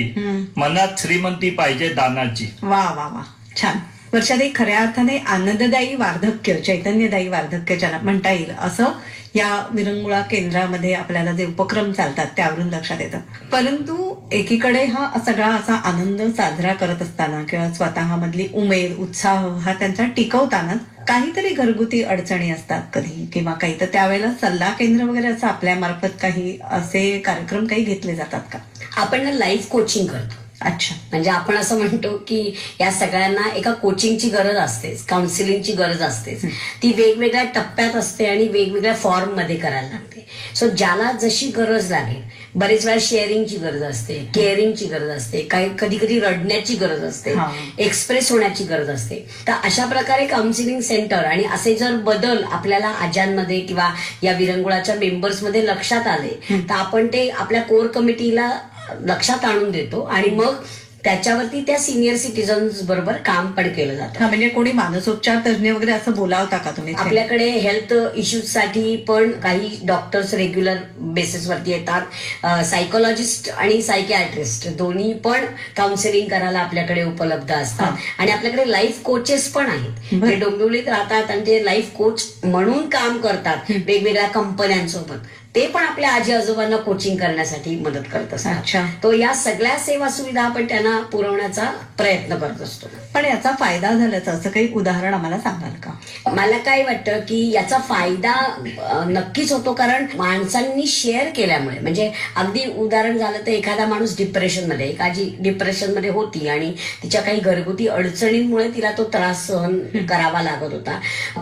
मनात श्रीमंती पाहिजे दानाची. वा वा वा, छान. वर्षाताई, खऱ्या अर्थाने आनंददायी वार्धक्य, चैतन्यदायी वार्धक्य ज्याला म्हणता येईल, असं या विरंगुळा केंद्रामध्ये आपल्याला जे उपक्रम चालतात त्यावरून लक्षात येतं. परंतु एकीकडे हा सगळा असा आनंद साजरा करत असताना किंवा स्वतःमधली उमेद, उत्साह हा त्यांचा टिकवताना काहीतरी घरगुती अडचणी असतात कधी किंवा काही. तर त्यावेळेला सल्ला केंद्र वगैरे असं आपल्यामार्फत काही असे कार्यक्रम काही घेतले जातात का? आपण ना लाईफ कोचिंग करतो. अच्छा. म्हणजे आपण असं म्हणतो की या सगळ्यांना एका कोचिंगची गरज असतेच, काउन्सिलिंगची गरज असतेच. ती वेगवेगळ्या टप्प्यात असते आणि वेगवेगळ्या फॉर्म मध्ये करायला लागते. सो ज्याला जशी गरज लागेल, बरेच वेळा शेअरिंगची गरज असते, केअरिंगची गरज असते, काही कधी कधी रडण्याची गरज असते, एक्सप्रेस होण्याची गरज असते. तर अशा प्रकारे काउन्सिलिंग सेंटर आणि असे जर बदल आपल्याला आजांमध्ये किंवा या विरंगुळाच्या मेंबर्समध्ये लक्षात आले तर आपण ते आपल्या कोर कमिटीला लक्षात आणून देतो आणि मग त्याच्यावरती त्या सिनियर सिटीजन्स बरोबर काम पण केलं जातं. म्हणजे कोणी मानसोपचार तज्ञ वगैरे असं बोलावता का तुम्ही? आपल्याकडे हेल्थ इश्यूज साठी पण काही डॉक्टर्स रेग्युलर बेसिसवरती येतात. सायकोलॉजिस्ट आणि सायकियाट्रिस्ट दोन्ही पण काउन्सिलिंग करायला आपल्याकडे उपलब्ध असतात. आणि आपल्याकडे लाईफ कोचेस पण आहेत, ते डोंबिवलीत राहतात आणि ते लाईफ कोच म्हणून काम करतात वेगवेगळ्या कंपन्यांसोबत. ते पण आपल्या आजी आजोबांना कोचिंग करण्यासाठी मदत करत अच्छा. असतात. तो या सगळ्या सेवा सुविधा आपण त्यांना पुरवण्याचा प्रयत्न करत असतो. पण याचा फायदा झाल्याचं असं काही उदाहरण आम्हाला सांगाल का? मला काय वाटतं की याचा फायदा नक्कीच होतो, कारण माणसांनी शेअर केल्यामुळे. म्हणजे अगदी उदाहरण झालं तर एखादा माणूस डिप्रेशनमध्ये, एक आजी डिप्रेशनमध्ये होती आणि तिच्या काही घरगुती अडचणींमुळे तिला तो त्रास सहन करावा लागत होता.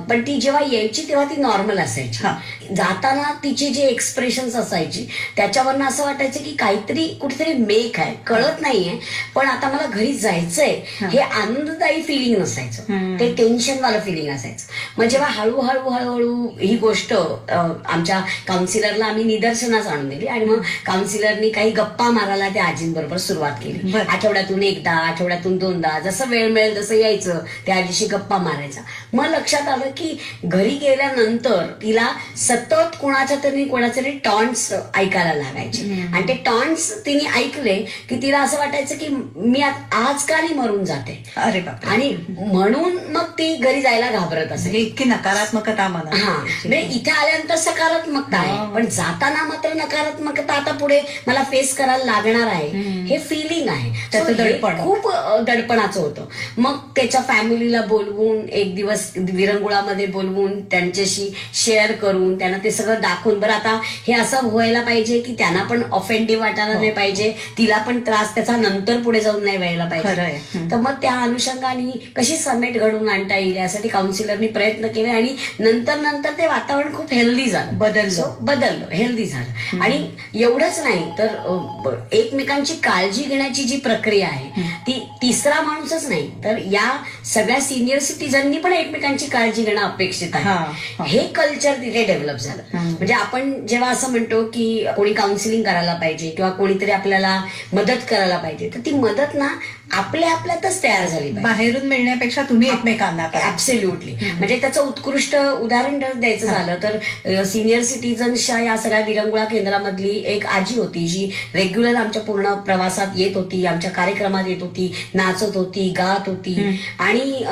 पण ती जेव्हा यायची तेव्हा ती नॉर्मल असायची. जाताना तिची जी एक्सप्रेशन्स असायची त्याच्यावरनं असं वाटायचं की काहीतरी कुठेतरी मेक आहे, कळत नाहीये, पण आता मला घरी जायचंय. हे आनंददायी फिलिंग नसायचं, ते टेन्शनवालं फिलिंग असायचं. मग जेव्हा हळूहळू हळूहळू ही गोष्ट आमच्या काउन्सिलरला आम्ही निदर्शनास आणून दिली आणि मग काउन्सिलरनी काही गप्पा मारायला त्या आजींबरोबर सुरुवात केली. आठवड्यातून एकदा, आठवड्यातून दोनदा, जसं वेळ मिळेल तसं यायचं, त्या आजीशी गप्पा मारायचा. मग लक्षात आलं की घरी गेल्यानंतर तिला सतत कोणाचे टॉन्ट्स ऐकायला लागायचे आणि ते टॉन्ट्स तिने ऐकले की तिला असं वाटायचं की मी आज का नाही मरून जाते. अरे बापरे. आणि म्हणून मग ती घरी जायला घाबरत असे. इतकी नकारात्मकता म्हणा. म्हणजे इथे आल्यानंतर सकारात्मकता आहे, पण जाताना मात्र नकारात्मकता आता पुढे मला फेस करायला लागणार आहे, हे फिलिंग आहे. त्याचं दडपण खूप दडपणाचं होतं. मग त्याच्या फॅमिलीला बोलवून, एक दिवस विरंगुळामध्ये बोलवून त्यांच्याशी शेअर करून त्यांना ते सगळं दाखवून, बरं आता हे असं व्हायला पाहिजे की त्यांना पण ऑफेंडिव्ह वाटायला नाही पाहिजे, तिला पण त्रास त्याचा नंतर पुढे जाऊन नाही व्हायला पाहिजे. तर मग त्या अनुषंगाने कशी समेट घडवून आणता येईल यासाठी काउन्सिलरनी प्रयत्न केले आणि नंतर ते वातावरण खूप हेल्दी झालं, बदललं, हेल्दी झालं. आणि एवढंच नाही तर एकमेकांची काळजी घेण्याची जी प्रक्रिया आहे ती तिसरा माणूसच नाही तर या सगळ्या सिनियर सिटीजननी पण एकमेकांची काळजी घेणं अपेक्षित आहे. हे कल्चर तिथे डेव्हलप झालं. म्हणजे आपण जेव्हा असं म्हणतो की कोणी काउन्सिलिंग करायला पाहिजे किंवा कोणीतरी आपल्याला मदत करायला पाहिजे, तर ती मदत ना आपल्या आपल्यातच तयार झाली पाहिजे, बाहेरून मिळण्यापेक्षा तुम्ही एकमेकांना. ऍब्सोल्युटली. म्हणजे त्याचं उत्कृष्ट उदाहरण द्यायचं झालं तर सिनियर सिटीजन्सच्या या सगळ्या विरंगुळा केंद्रामधली एक आजी होती जी रेग्युलर आमच्या पूर्ण प्रवासात येत होती, आमच्या कार्यक्रमात येत होती, नाचत होती, गात होती. आणि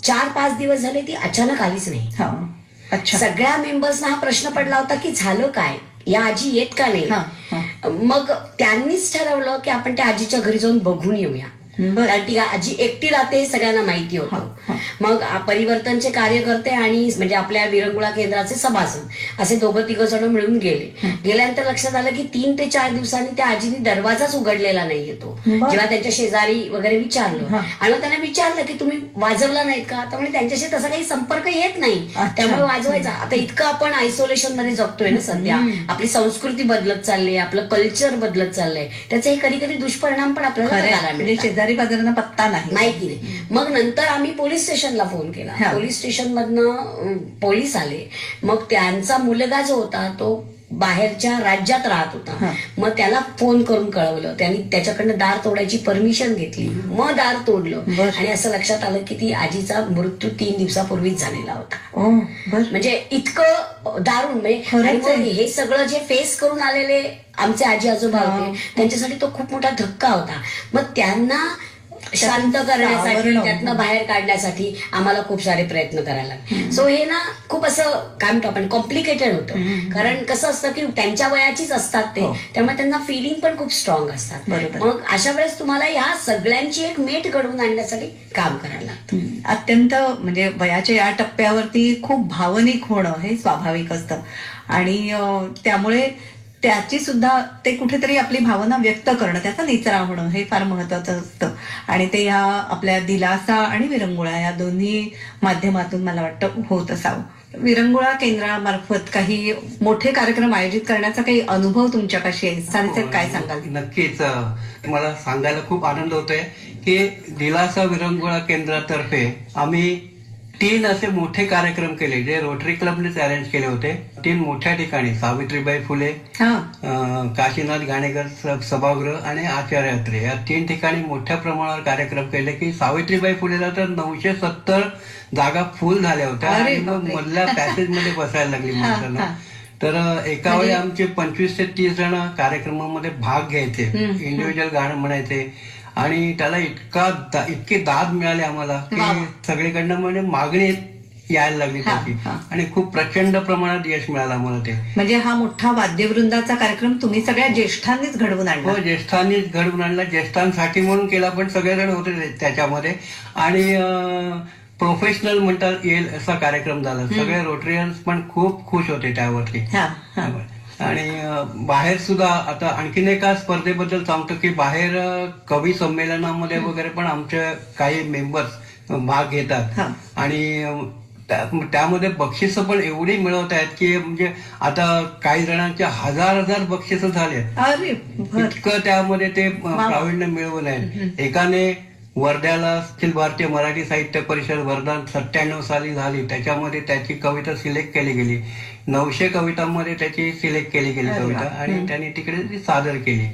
4-5 दिवस झाले ती अचानक आलीच नाही. सगळ्या मेंबर्सना हा प्रश्न पडला होता की झालं काय, या आजी येत का नाही. मग त्यांनीच ठरवलं की आपण त्या आजीच्या घरी जाऊन बघून येऊया. कारण ती आजी एकटी राहते हे सगळ्यांना माहिती होतं. मग परिवर्तनचे कार्यकर्ते आणि म्हणजे आपल्या विरंगुळा केंद्राचे सभासद असे 2-3 जण मिळून गेले. गेल्यानंतर लक्षात आलं की 3 ते 4 दिवसांनी त्या आजीने दरवाजाच उघडलेला नाही येतो. जेव्हा त्यांच्या शेजारी वगैरे विचारलं आणि मग त्यांना विचारलं की तुम्ही वाजवला नाहीत का, तर म्हणजे त्यांच्याशी तसा काही संपर्क येत नाही, त्यामुळे वाजवायचा. आता इतकं आपण आयसोलेशन मध्ये जगतोय ना सध्या, आपली संस्कृती बदलत चालली, आपलं कल्चर बदलत चाललंय, त्याचे कधी कधी दुष्परिणाम पण आपल्याला बाजारांना पत्ता नाही, माहिती नाही. मग नंतर आम्ही पोलीस स्टेशनला फोन केला. पोलीस स्टेशन मधनं पोलीस आले. मग त्यांचा मुलगा जो होता तो बाहेरच्या राज्यात राहत होता. मग त्याला फोन करून कळवलं, त्यांनी त्याच्याकडनं दार तोडायची परमिशन घेतली, मग दार तोडलं आणि असं लक्षात आलं की ती आजीचा मृत्यू 3 दिवसापूर्वीच झालेला होता. म्हणजे इतकं दारुण. म्हणजे हे सगळं जे फेस करून आलेले आमचे आजी आजोबा होते त्यांच्यासाठी तो खूप मोठा धक्का होता. मग त्यांना शांत करण्यासाठी, त्यातनं बाहेर काढण्यासाठी आम्हाला खूप सारे प्रयत्न करायला लागले. सो हे ना खूप असं काय म्हणतो आपण कॉम्प्लिकेटेड होतं. कारण कसं असतं की त्यांच्या वयाचीच असतात ते, त्यामुळे त्यांना फिलिंग पण खूप स्ट्रॉंग असतात. मग अशा वेळेस तुम्हाला या सगळ्यांची एक मेट घडवून आणण्यासाठी काम करायला लागतं. अत्यंत म्हणजे वयाच्या या टप्प्यावरती खूप भावनिक होणं हे स्वाभाविक असतं आणि त्यामुळे त्याची सुद्धा ते कुठेतरी आपली भावना व्यक्त करणं, त्याचा निचरा होणं हे फार महत्वाचं असतं. आणि ते ह्या आपल्या दिलासा आणि विरंगुळा या दोन्ही माध्यमातून मला वाटतं होत असावं. विरंगुळा केंद्रामार्फत काही मोठे कार्यक्रम आयोजित करण्याचा काही अनुभव तुमच्यापाशी आहे? साहेब काय सांगाल? नक्कीच. मला सांगायला खूप आनंद होतोय की दिलासा विरंगुळा केंद्रातर्फे आम्ही 3 असे मोठे कार्यक्रम केले जे रोटरी क्लबनेच अरेंज केले होते. 3 मोठ्या ठिकाणी, सावित्रीबाई फुले, काशीनाथ घाणेकर सभागृह आणि आचार्य अत्रे या 3 ठिकाणी मोठ्या प्रमाणावर कार्यक्रम केले. की सावित्रीबाई फुलेला तर 970 जागा फुल झाल्या होत्या आणि मग मधल्या पॅसेजमध्ये बसायला लागली माणसांना. तर एका वेळी आमचे 25 ते 30 जण कार्यक्रमामध्ये भाग घ्यायचे, इंडिव्हिज्युअल गाणं म्हणायचे आणि त्याला इतके दाद मिळाले आम्हाला की सगळीकडनं म्हणजे मागणी यायला लागली त्याची आणि खूप प्रचंड प्रमाणात यश मिळालं मला ते. म्हणजे हा मोठा वाद्यवृंदाचा कार्यक्रम तुम्ही सगळ्या ज्येष्ठांनीच घडवून आणला. हो, ज्येष्ठांनीच घडवून आणला, ज्येष्ठांसाठी म्हणून केला, पण सगळेजण होते त्याच्यामध्ये आणि प्रोफेशनल म्हणता येईल असा कार्यक्रम झाला. सगळे रोटरियन्स पण खूप खुश होते त्यावरती. आणि बाहेर सुद्धा आता आणखीन एका स्पर्धेबद्दल सांगतो की बाहेर कवी संमेलनामध्ये वगैरे पण आमचे काही मेंबर्स भाग घेतात आणि त्यामध्ये बक्षिसं पण एवढी मिळवत आहेत की म्हणजे आता काही जणांचे हजार बक्षिसं झाले. इतकं त्यामध्ये ते प्रावीण्य मिळवून आहेत. एकाने वर्ध्याला अखिल भारतीय मराठी साहित्य परिषद वर्धा 97 साली झाली, त्याच्यामध्ये त्याची कविता सिलेक्ट केली गेली. 900 कवितांमध्ये त्याची सिलेक्ट केली गेली कविता आणि त्यांनी तिकडे ती सादर केली.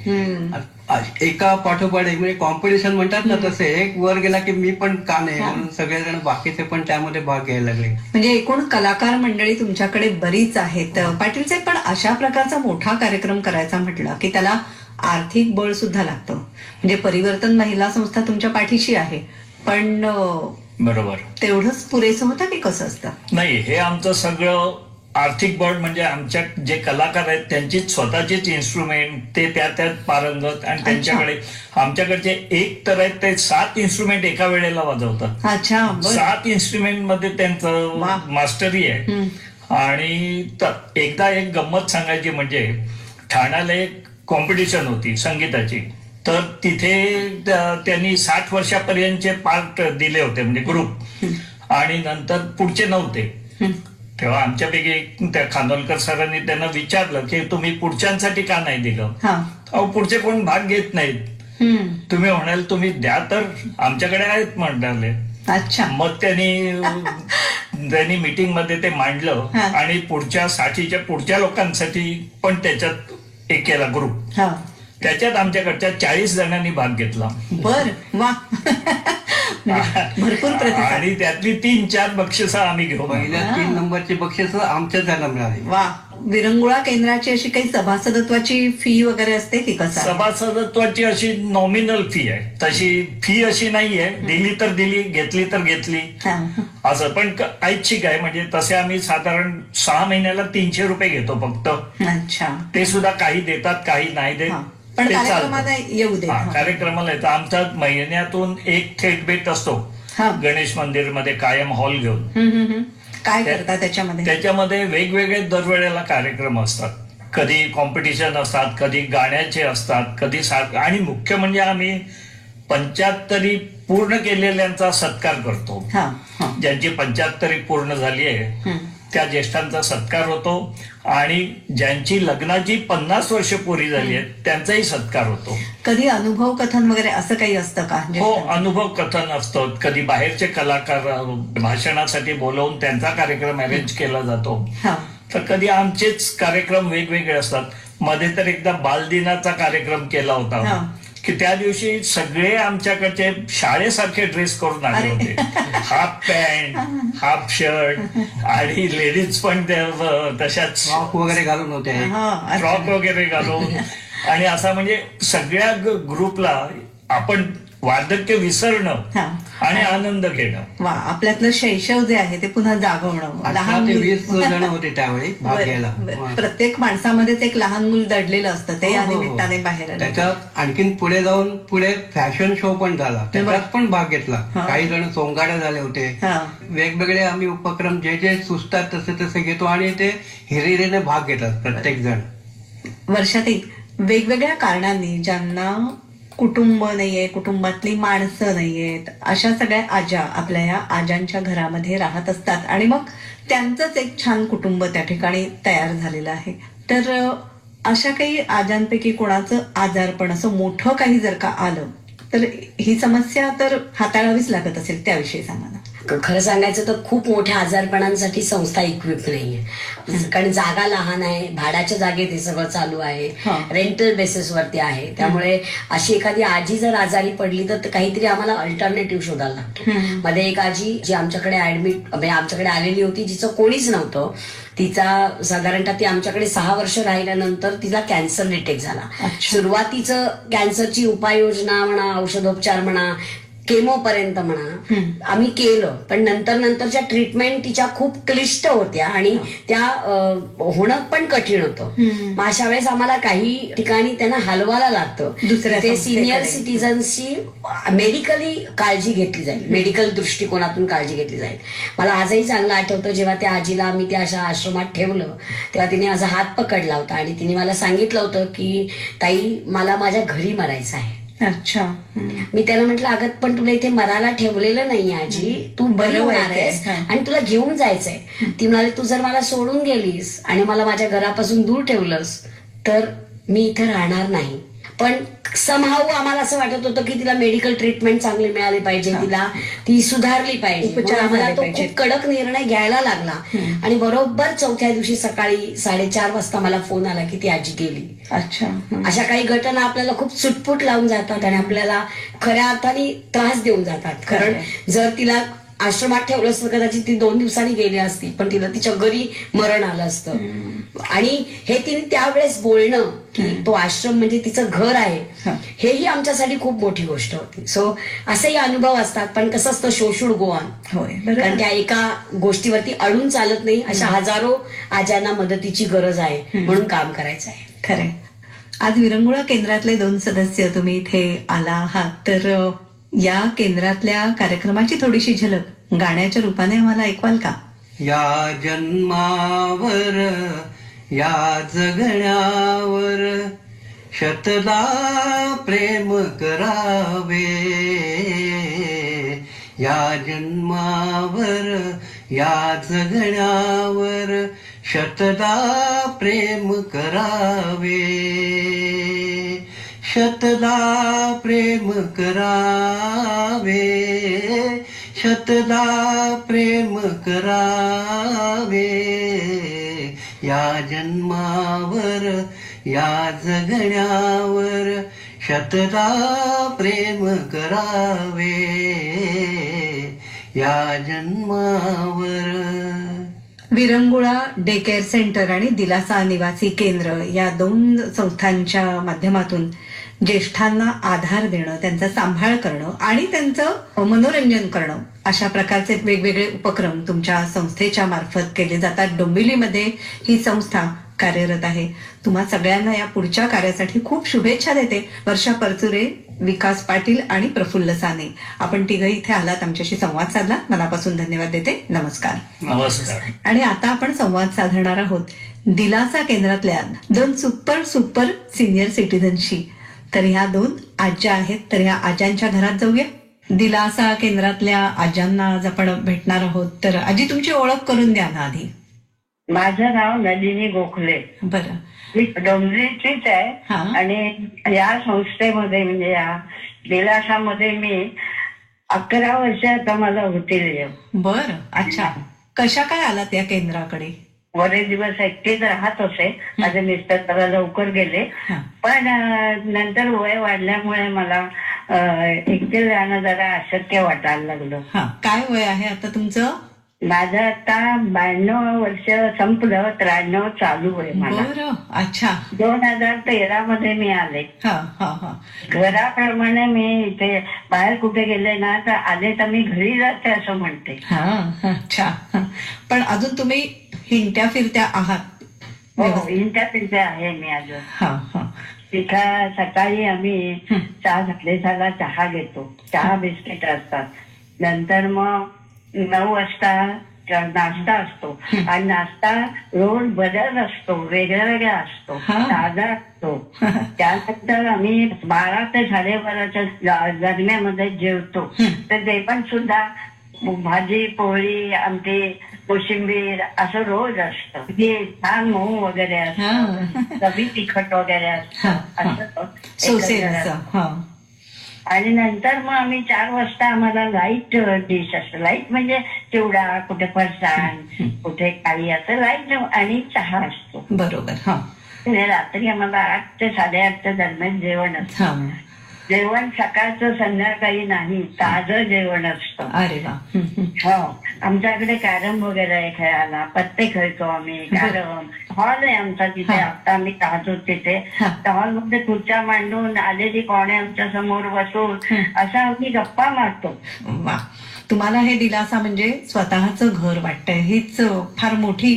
एका पाठोपाठ एक म्हणजे कॉम्पिटिशन म्हणतात ना तसे, एक वर गेला की मी पण का नाही म्हणून सगळेजण बाकीचे पण त्यामध्ये भाग घ्यायला लागले. म्हणजे एकूण कलाकार मंडळी तुमच्याकडे बरीच आहेत पाटील साहेब. पण अशा प्रकारचा मोठा कार्यक्रम करायचा म्हटलं की त्याला आर्थिक बळ सुद्धा लागतं. म्हणजे परिवर्तन महिला संस्था तुमच्या पाठीशी आहे, पण बरोबर तेवढंच पुरेसं होतं की कसं असतं? नाही, हे आमचं सगळं आर्थिक बळ म्हणजे आमच्या जे कलाकार आहेत त्यांची स्वतःचीच इन्स्ट्रुमेंट, ते त्यात पारंगत आणि त्यांच्याकडे आमच्याकडचे एक तर आहेत ते 7 इन्स्ट्रुमेंट एका वेळेला वाजवतात. अच्छा, 7 इन्स्ट्रुमेंट मध्ये त्यांचं मास्टरी आहे. आणि एकदा एक गंमत सांगायची म्हणजे ठाण्याला एक कॉम्पिटिशन होती संगीताची, तर तिथे त्यांनी 60 वर्षापर्यंतचे पार्ट दिले होते म्हणजे ग्रुप, आणि नंतर पुढचे नव्हते. तेव्हा आमच्यापैकी त्या खानोलकर सरांनी त्यांना विचारलं की तुम्ही पुढच्यांसाठी का नाही दिलं? अहो, पुढचे कोण भाग घेत नाहीत. तुम्ही म्हणाल तुम्ही द्या, तर आमच्याकडे आहेत म्हणाले. अच्छा. मग त्यांनी मीटिंग मध्ये ते मांडलं आणि पुढच्या 60च्या पुढच्या लोकांसाठी पण त्याच्यात एक केला ग्रुप. त्याच्यात आमच्याकडच्या 40 जणांनी भाग घेतला. बर, वा. भरपूर प्रतिसाद. आणि त्यातली 3-4 बक्षिसं आम्ही घेऊ. पहिल्या 3 नंबरची बक्षिसं आमच्या त्यांना मिळाली. वा. विरंगुळा केंद्राची अशी काही सभासदत्वाची फी वगैरे असते की कसं? सभासदत्वाची अशी नॉमिनल फी आहे, तशी फी अशी नाहीये. दिली तर दिली, घेतली तर घेतली असं. पण ऐच्छिक आहे, म्हणजे तसे आम्ही साधारण 6 महिन्याला 300 रुपये घेतो फक्त. अच्छा. ते सुद्धा काही देतात काही नाही देत, पण कार्यक्रमाला येऊ दे. कार्यक्रमाला येतं. आमचा महिन्यातून एक थेट भेट असतो गणेश मंदिरमध्ये कायम हॉल घेऊन. काय करतात त्याच्यामध्ये? त्याच्यामध्ये वेगवेगळे दरवेळेला कार्यक्रम असतात. कधी कॉम्पिटिशन असतात, कधी गाण्याचे असतात, कधी आणि मुख्य म्हणजे आम्ही 75 पूर्ण केलेल्यांचा सत्कार करतो. ज्यांची 75 पूर्ण झाली आहे त्या ज्येष्ठांचा सत्कार होतो आणि ज्यांची लग्नाची 50 वर्ष पूर्ण झाली आहेत त्यांचाही सत्कार होतो. कधी अनुभव कथन वगैरे असं काही असतं का? हो, अनुभव कथन असतं. कधी बाहेरचे कलाकार भाषणासाठी बोलवून त्यांचा कार्यक्रम अरेंज केला जातो. तर कधी आमचेच कार्यक्रम वेगवेगळे असतात. मध्ये तर एकदा बालदिनाचा कार्यक्रम केला होता की त्या दिवशी सगळे आमच्याकडचे शाळेसारखे ड्रेस करून आले होते. हाफ पॅन्ट, हाफ शर्ट आणि लेडीज पण तशाच फ्रॉक वगैरे घालून होते, फ्रॉक वगैरे घालून. आणि असा म्हणजे सगळ्या ग्रुपला आपण वार्धक्य विसरणं आणि आनंद घेणं. वा. आपल्यातलं शैशव जे आहे ते पुन्हा जागवणं. 18 ते 20 जण होते त्यावेळी भाग घ्यायला. प्रत्येक माणसामध्येच एक लहान मुल दडलेलं असतं, ते या निमित्ताने बाहेर आलं. त्याच्यात आणखीन पुढे जाऊन पुढे फॅशन शो पण झाला, त्याच्यात पण भाग घेतला. काही जण सोंगाड्या झाले होते. वेगवेगळे आम्ही उपक्रम जे जे सुचतात तसे घेतो आणि ते हिरिरीने भाग घेतात प्रत्येक जण. वर्षातील वेगवेगळ्या कारणांनी ज्यांना कुटुंब नाहीये, कुटुंबातली माणसं नाहीयेत, अशा सगळ्या आजा आपल्या या आजांच्या घरामध्ये राहत असतात आणि मग त्यांचंच एक छान कुटुंब त्या ठिकाणी तयार झालेलं आहे. तर अशा काही आजांपैकी कोणाचं आजारपण असं मोठं काही जर का आलं तर ही समस्या तर हाताळावीच लागत असेल, त्याविषयी सांगा ना. खरं सांगायचं तर खूप मोठ्या आजारपणांसाठी संस्था इक्विप नाहीये, कारण जागा लहान आहे, भाड्याच्या जागेत हे सगळं चालू आहे, रेंटल बेसिसवरती आहे. त्यामुळे अशी एखादी आजी जर आजारी पडली तर काहीतरी आम्हाला अल्टरनेटिव्ह शोधायला लागतो. मध्ये एक आजी जी आमच्याकडे आमच्याकडे आलेली होती, जिचं कोणीच नव्हतं. तिचा साधारणतः ती आमच्याकडे 6 वर्ष राहिल्यानंतर तिला कॅन्सर डिटेक्ट झाला. सुरुवातीचं कॅन्सरची उपाययोजना म्हणा, औषधोपचार म्हणा, केमो पर्यंत म्हणा आम्ही केलं, पण नंतरच्या ट्रीटमेंट तिच्या खूप क्लिष्ट होत्या आणि त्या होणं पण कठीण होतं. मग अशा वेळेस आम्हाला काही ठिकाणी त्यांना हलवायला लागतं. दुसऱ्या सिनियर सिटीजन्सची मेडिकली काळजी घेतली जाईल, मेडिकल दृष्टिकोनातून काळजी घेतली जाईल. मला आजही चांगलं आठवतं, जेव्हा त्या आजीला आम्ही त्या अशा आश्रमात ठेवलं तेव्हा तिने माझा हात पकडला होता आणि तिने मला सांगितलं होतं की ताई मला माझ्या घरी मरायचं आहे. अच्छा. मी त्याला म्हटलं अगं पण तुला इथे मरायला ठेवलेलं नाही आजी, तू बरी होणार आहेस आणि तुला घेऊन जायचंय. ती म्हणाली तू जर मला सोडून गेलीस आणि मला माझ्या घरापासून दूर ठेवलंस तर मी इथे राहणार नाही. पण समहाऊ आम्हाला असं वाटत होतं की तिला मेडिकल ट्रीटमेंट चांगली मिळाली पाहिजे, तिला ती सुधारली पाहिजे. आम्हाला तो खूप कडक निर्णय घ्यायला लागला आणि बरोबर चौथ्या दिवशी सकाळी 4:30 वाजता मला फोन आला की ती आजी गेली. अच्छा. अशा काही घटना आपल्याला खूप सुटफूट लावून जातात आणि आपल्याला खऱ्या अर्थाने त्रास देऊन जातात. कारण जर तिला आश्रमात ठेवलं असतं कदाचित ती 2 दिवसांनी गेली असती, पण तिला तिच्या घरी मरण आलं असतं. आणि हे तिने त्यावेळेस बोलणं की तो आश्रम म्हणजे तिचं घर आहे, हेही आमच्यासाठी खूप मोठी गोष्ट होती. सो असेही अनुभव असतात, पण कसं असतं शो शुड गो ऑन. कारण त्या एका गोष्टीवरती अडून चालत नाही. अशा हजारो आज्यांना मदतीची गरज आहे म्हणून काम करायचं आहे. खरंय. आज विरंगुळा केंद्रातले 2 सदस्य तुम्ही इथे आला आहात, तर या केंद्रातल्या कार्यक्रमाची थोडीशी झलक गाण्याच्या रूपाने आम्हाला ऐकवाल का? या जन्मावर या जगण्यावर शतदा प्रेम करावे, या जन्मावर या जगण्यावर शतदा प्रेम करावे, शतदा प्रेम करावे, शतदा प्रेम करावे, या जन्मावर या जगण्यावर शतदा प्रेम करावे, या जन्मावर. विरंगुळा डे केअर सेंटर आणि दिलासा निवासी केंद्र या 2 संस्थांच्या माध्यमातून ज्येष्ठांना आधार देणं, त्यांचा सांभाळ करणं आणि त्यांचं मनोरंजन करणं, अशा प्रकारचे वेगवेगळे उपक्रम तुमच्या संस्थेच्या मार्फत केले जातात. डोंबिवलीमध्ये ही संस्था कार्यरत आहे. तुम्हा सगळ्यांना या पुढच्या कार्यासाठी खूप शुभेच्छा देते. वर्षा परचुरे, विकास पाटील आणि प्रफुल्ल साने, आपण तिघही इथे आलात, आमच्याशी संवाद साधला, मनापासून धन्यवाद देते. नमस्कार. नमस्कार. आणि आता आपण संवाद साधणार आहोत दिलासा केंद्रातल्या 2 सुपर सिनियर सिटीजनशी. तर ह्या 2 आज्या आहेत, तर ह्या आज्यांच्या घरात जाऊया. दिलासा केंद्रातल्या आज्यांना आज आपण भेटणार आहोत. तर आजी तुमची ओळख करून द्या ना आधी. माझं नाव नलिनी गोखले. बरं. मी डोंबिवलीचीच आहे आणि या संस्थेमध्ये म्हणजे या दिलासामध्ये मी 11 वर्ष आता मला होतील. बरं. अच्छा. कशा काय आलात या केंद्राकडे? बरेच दिवस एकटेच राहत होते. माझे मिस्टर जरा लवकर गेले, पण नंतर वय वाढल्यामुळे मला एकटे राहणं जरा अशक्य वाटायला लागलं. काय वय आहे आता तुमचं? माझं आता 92 वर्ष संपलं, 93 चालू आहे मला. बरं. अच्छा. 2013 मध्ये मी आले. घराप्रमाणे मी इथे बाहेर कुठे गेले ना तर आले तर मी घरी जाते असं म्हणते. अच्छा. पण अजून तुम्ही हिंडत्या फिरत्या आहात? हो, हिंडत्या फिरत्या आहे मी अजून. तिथं सकाळी आम्ही चहा घातलेला चहा घेतो, चहा बिस्किट असतात. नंतर मग 9 वाजता नाश्ता असतो आणि नाश्ता रोज बदल असतो, वेगळा वेगळा असतो, ताजा असतो. त्यानंतर आम्ही 12 ते 12:30 दरम्यामध्ये जेवतो. तर ते पण सुद्धा भाजी पोळी आमटी कोशिंबीर असं रोज असतं. छान मऊ वगैरे असतं, कमी तिखट वगैरे असतं असं. आणि नंतर मग आम्ही 4 वाजता आम्हाला लाईट डिश असतं. लाईट म्हणजे चिवडा, कुठे फरसाण, कुठे काही असं लाईट, आणि चहा असतो. बरोबर. रात्री आम्हाला 8 ते 8:30 दरम्यान जेवण असतं. जेवण सकाळचं संध्याकाळी नाही, ताजं जेवण असतं. अरे वा. हो, आमच्याकडे कॅरम वगैरे आहे खेळायला, पत्ते खेळतो आम्ही, कॅरम. हॉल आहे आमचा तिथे, आता आम्ही राहतो तिथे. त्या हॉलमध्ये खुर्च्या मांडून आलेली कोणे आमच्या समोर बसून असा आम्ही गप्पा मारतो. वा, तुम्हाला हे दिलासा म्हणजे स्वतःचं घर वाटतंय, हीच फार मोठी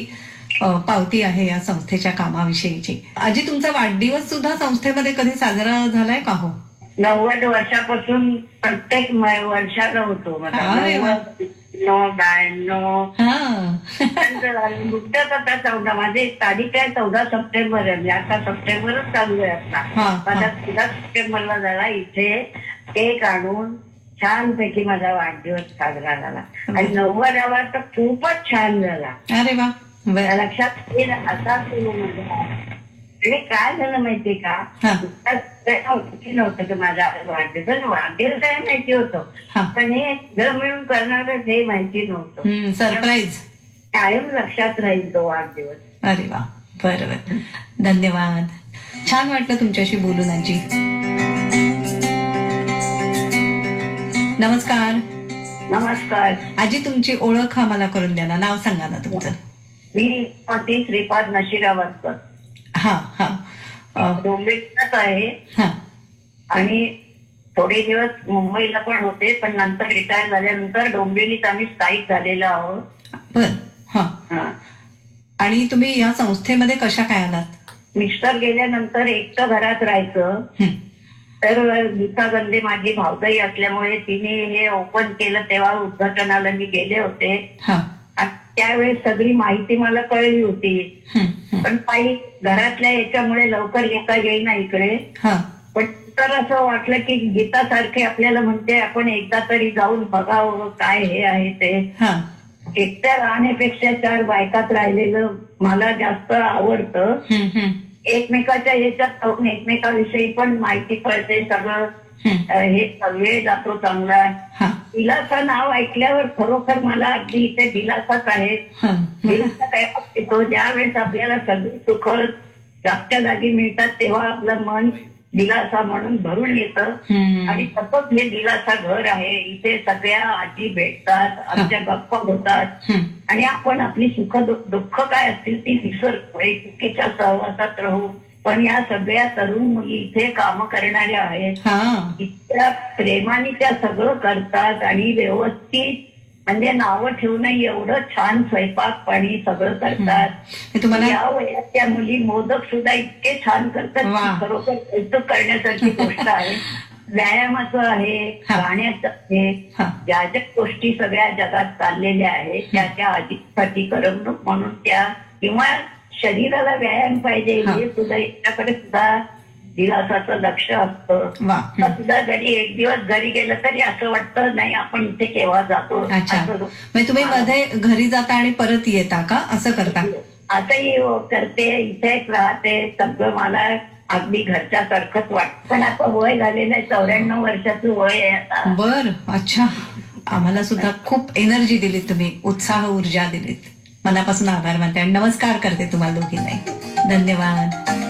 पावती आहे या संस्थेच्या कामाविषयीची. आजी, तुमचा वाढदिवस सुद्धा संस्थेमध्ये कधी साजरा झालाय का हो? 90 वर्षापासून प्रत्येक वर्षाला होतो. 92 नुकत्याच आता 14, माझी तारीख आहे 14 सप्टेंबर आहे. आता सप्टेंबरच चालू आहे आता. माझा 14 सप्टेंबरला झाला इथे केक आणून छानपैकी माझा वाढदिवस साजरा झाला. आणि 90वा तर खूपच छान झाला. अरे वा. लक्षात येईल असा सुरू म्हणजे काय झालं माहितीये का, नव्हतं की माझा वाढदिवस काय माहिती होतं, पण हे घर मिळून करणारच हे माहिती नव्हतं. सरप्राईज कायम लक्षात राहील तो वाढदिवस. अरे वा, बरोबर. धन्यवाद. छान वाटलं तुमच्याशी बोलून आजी. नमस्कार. नमस्कार आजी, तुमची ओळख आम्हाला करून द्या ना, नाव सांगा ना तुमचं. मी पती श्रीपाद नशिरावरकर. हा हा. डोंबिवलीलाच आहे. आणि थोडे दिवस मुंबईला पण होते, पण नंतर रिटायर झाल्यानंतर डोंबिवलीत आम्ही स्थायिक झालेलो आहोत. बर. हा. आणि तुम्ही या संस्थेमध्ये कशा काय आलात? मिस्टर गेल्यानंतर एकटं घरात राहायचं, तर गीता गंदे माझी भावताई असल्यामुळे तिने हे ओपन केलं, तेव्हा उद्घाटनाला मी गेले होते. त्यावेळेस सगळी माहिती मला कळली होती, पण काही घरातल्या याच्यामुळे लवकर येता येईना इकडे. पण तर असं वाटलं की गीतासारखे आपल्याला म्हणते, आपण एकदा तरी जाऊन बघावं काय हे आहे ते. एकट्या राहण्यापेक्षा 4 बायकात राहिलेलं मला जास्त आवडतं. एकमेकाच्या याच्यात एकमेकाविषयी पण माहिती कळते, सगळं हे वेळ जातो चांगला. दिलासा नाव ऐकल्यावर खरोखर मला अगदी इथे दिलासाच आहे. दिलासा काय असतो, ज्या वेळेस आपल्याला सगळी सुख जागच्या जागी मिळतात तेव्हा आपलं मन दिलासा म्हणून भरून येतं. आणि तसंच हे दिलासा घर आहे. इथे सगळ्या आजी भेटतात, आमच्या गप्पा होतात, आणि आपण आपली सुख दुःख काय असतील ती विसरतो, एकमेकीच्या सहवासात राहू. पण या सगळ्या तरुण मुली इथे काम करणाऱ्या आहेत, इतक्या प्रेमाने त्या सगळं करतात आणि व्यवस्थित, म्हणजे नावं ठेवून एवढं छान स्वयंपाक पाणी सगळं करतात. या वयात त्या मुली मोदक सुद्धा इतके छान करतात, खरोखर कौतुक करण्यासारखी गोष्ट आहे. व्यायामाचं आहे, गाण्याचं आहे, ज्या ज्या गोष्टी सगळ्या जगात चाललेल्या आहेत त्या त्या आजीसाठी करमणूक म्हणून त्या, किंवा शरीराला व्यायाम पाहिजे हे सुद्धा याच्याकडे सुद्धा दिलासाचं लक्ष असतं. सुद्धा जरी एक दिवस घरी गेलं तरी असं वाटतं नाही आपण इथे केव्हा जातो. म्हणजे तुम्ही मध्ये घरी जाता आणि परत येता का, असं करता? आताही करते, इथेच राहते, सगळं मला अगदी घरच्या सारखंच वाटतं. पण आता वय झालेलं आहे, 94 वर्षाचं वय आहे आता. बर. अच्छा. आम्हाला सुद्धा खूप एनर्जी दिलीत तुम्ही, उत्साह ऊर्जा दिलीत. मनापासून आभार मानते आणि नमस्कार करते तुम्हाला दोघींनाही. धन्यवाद.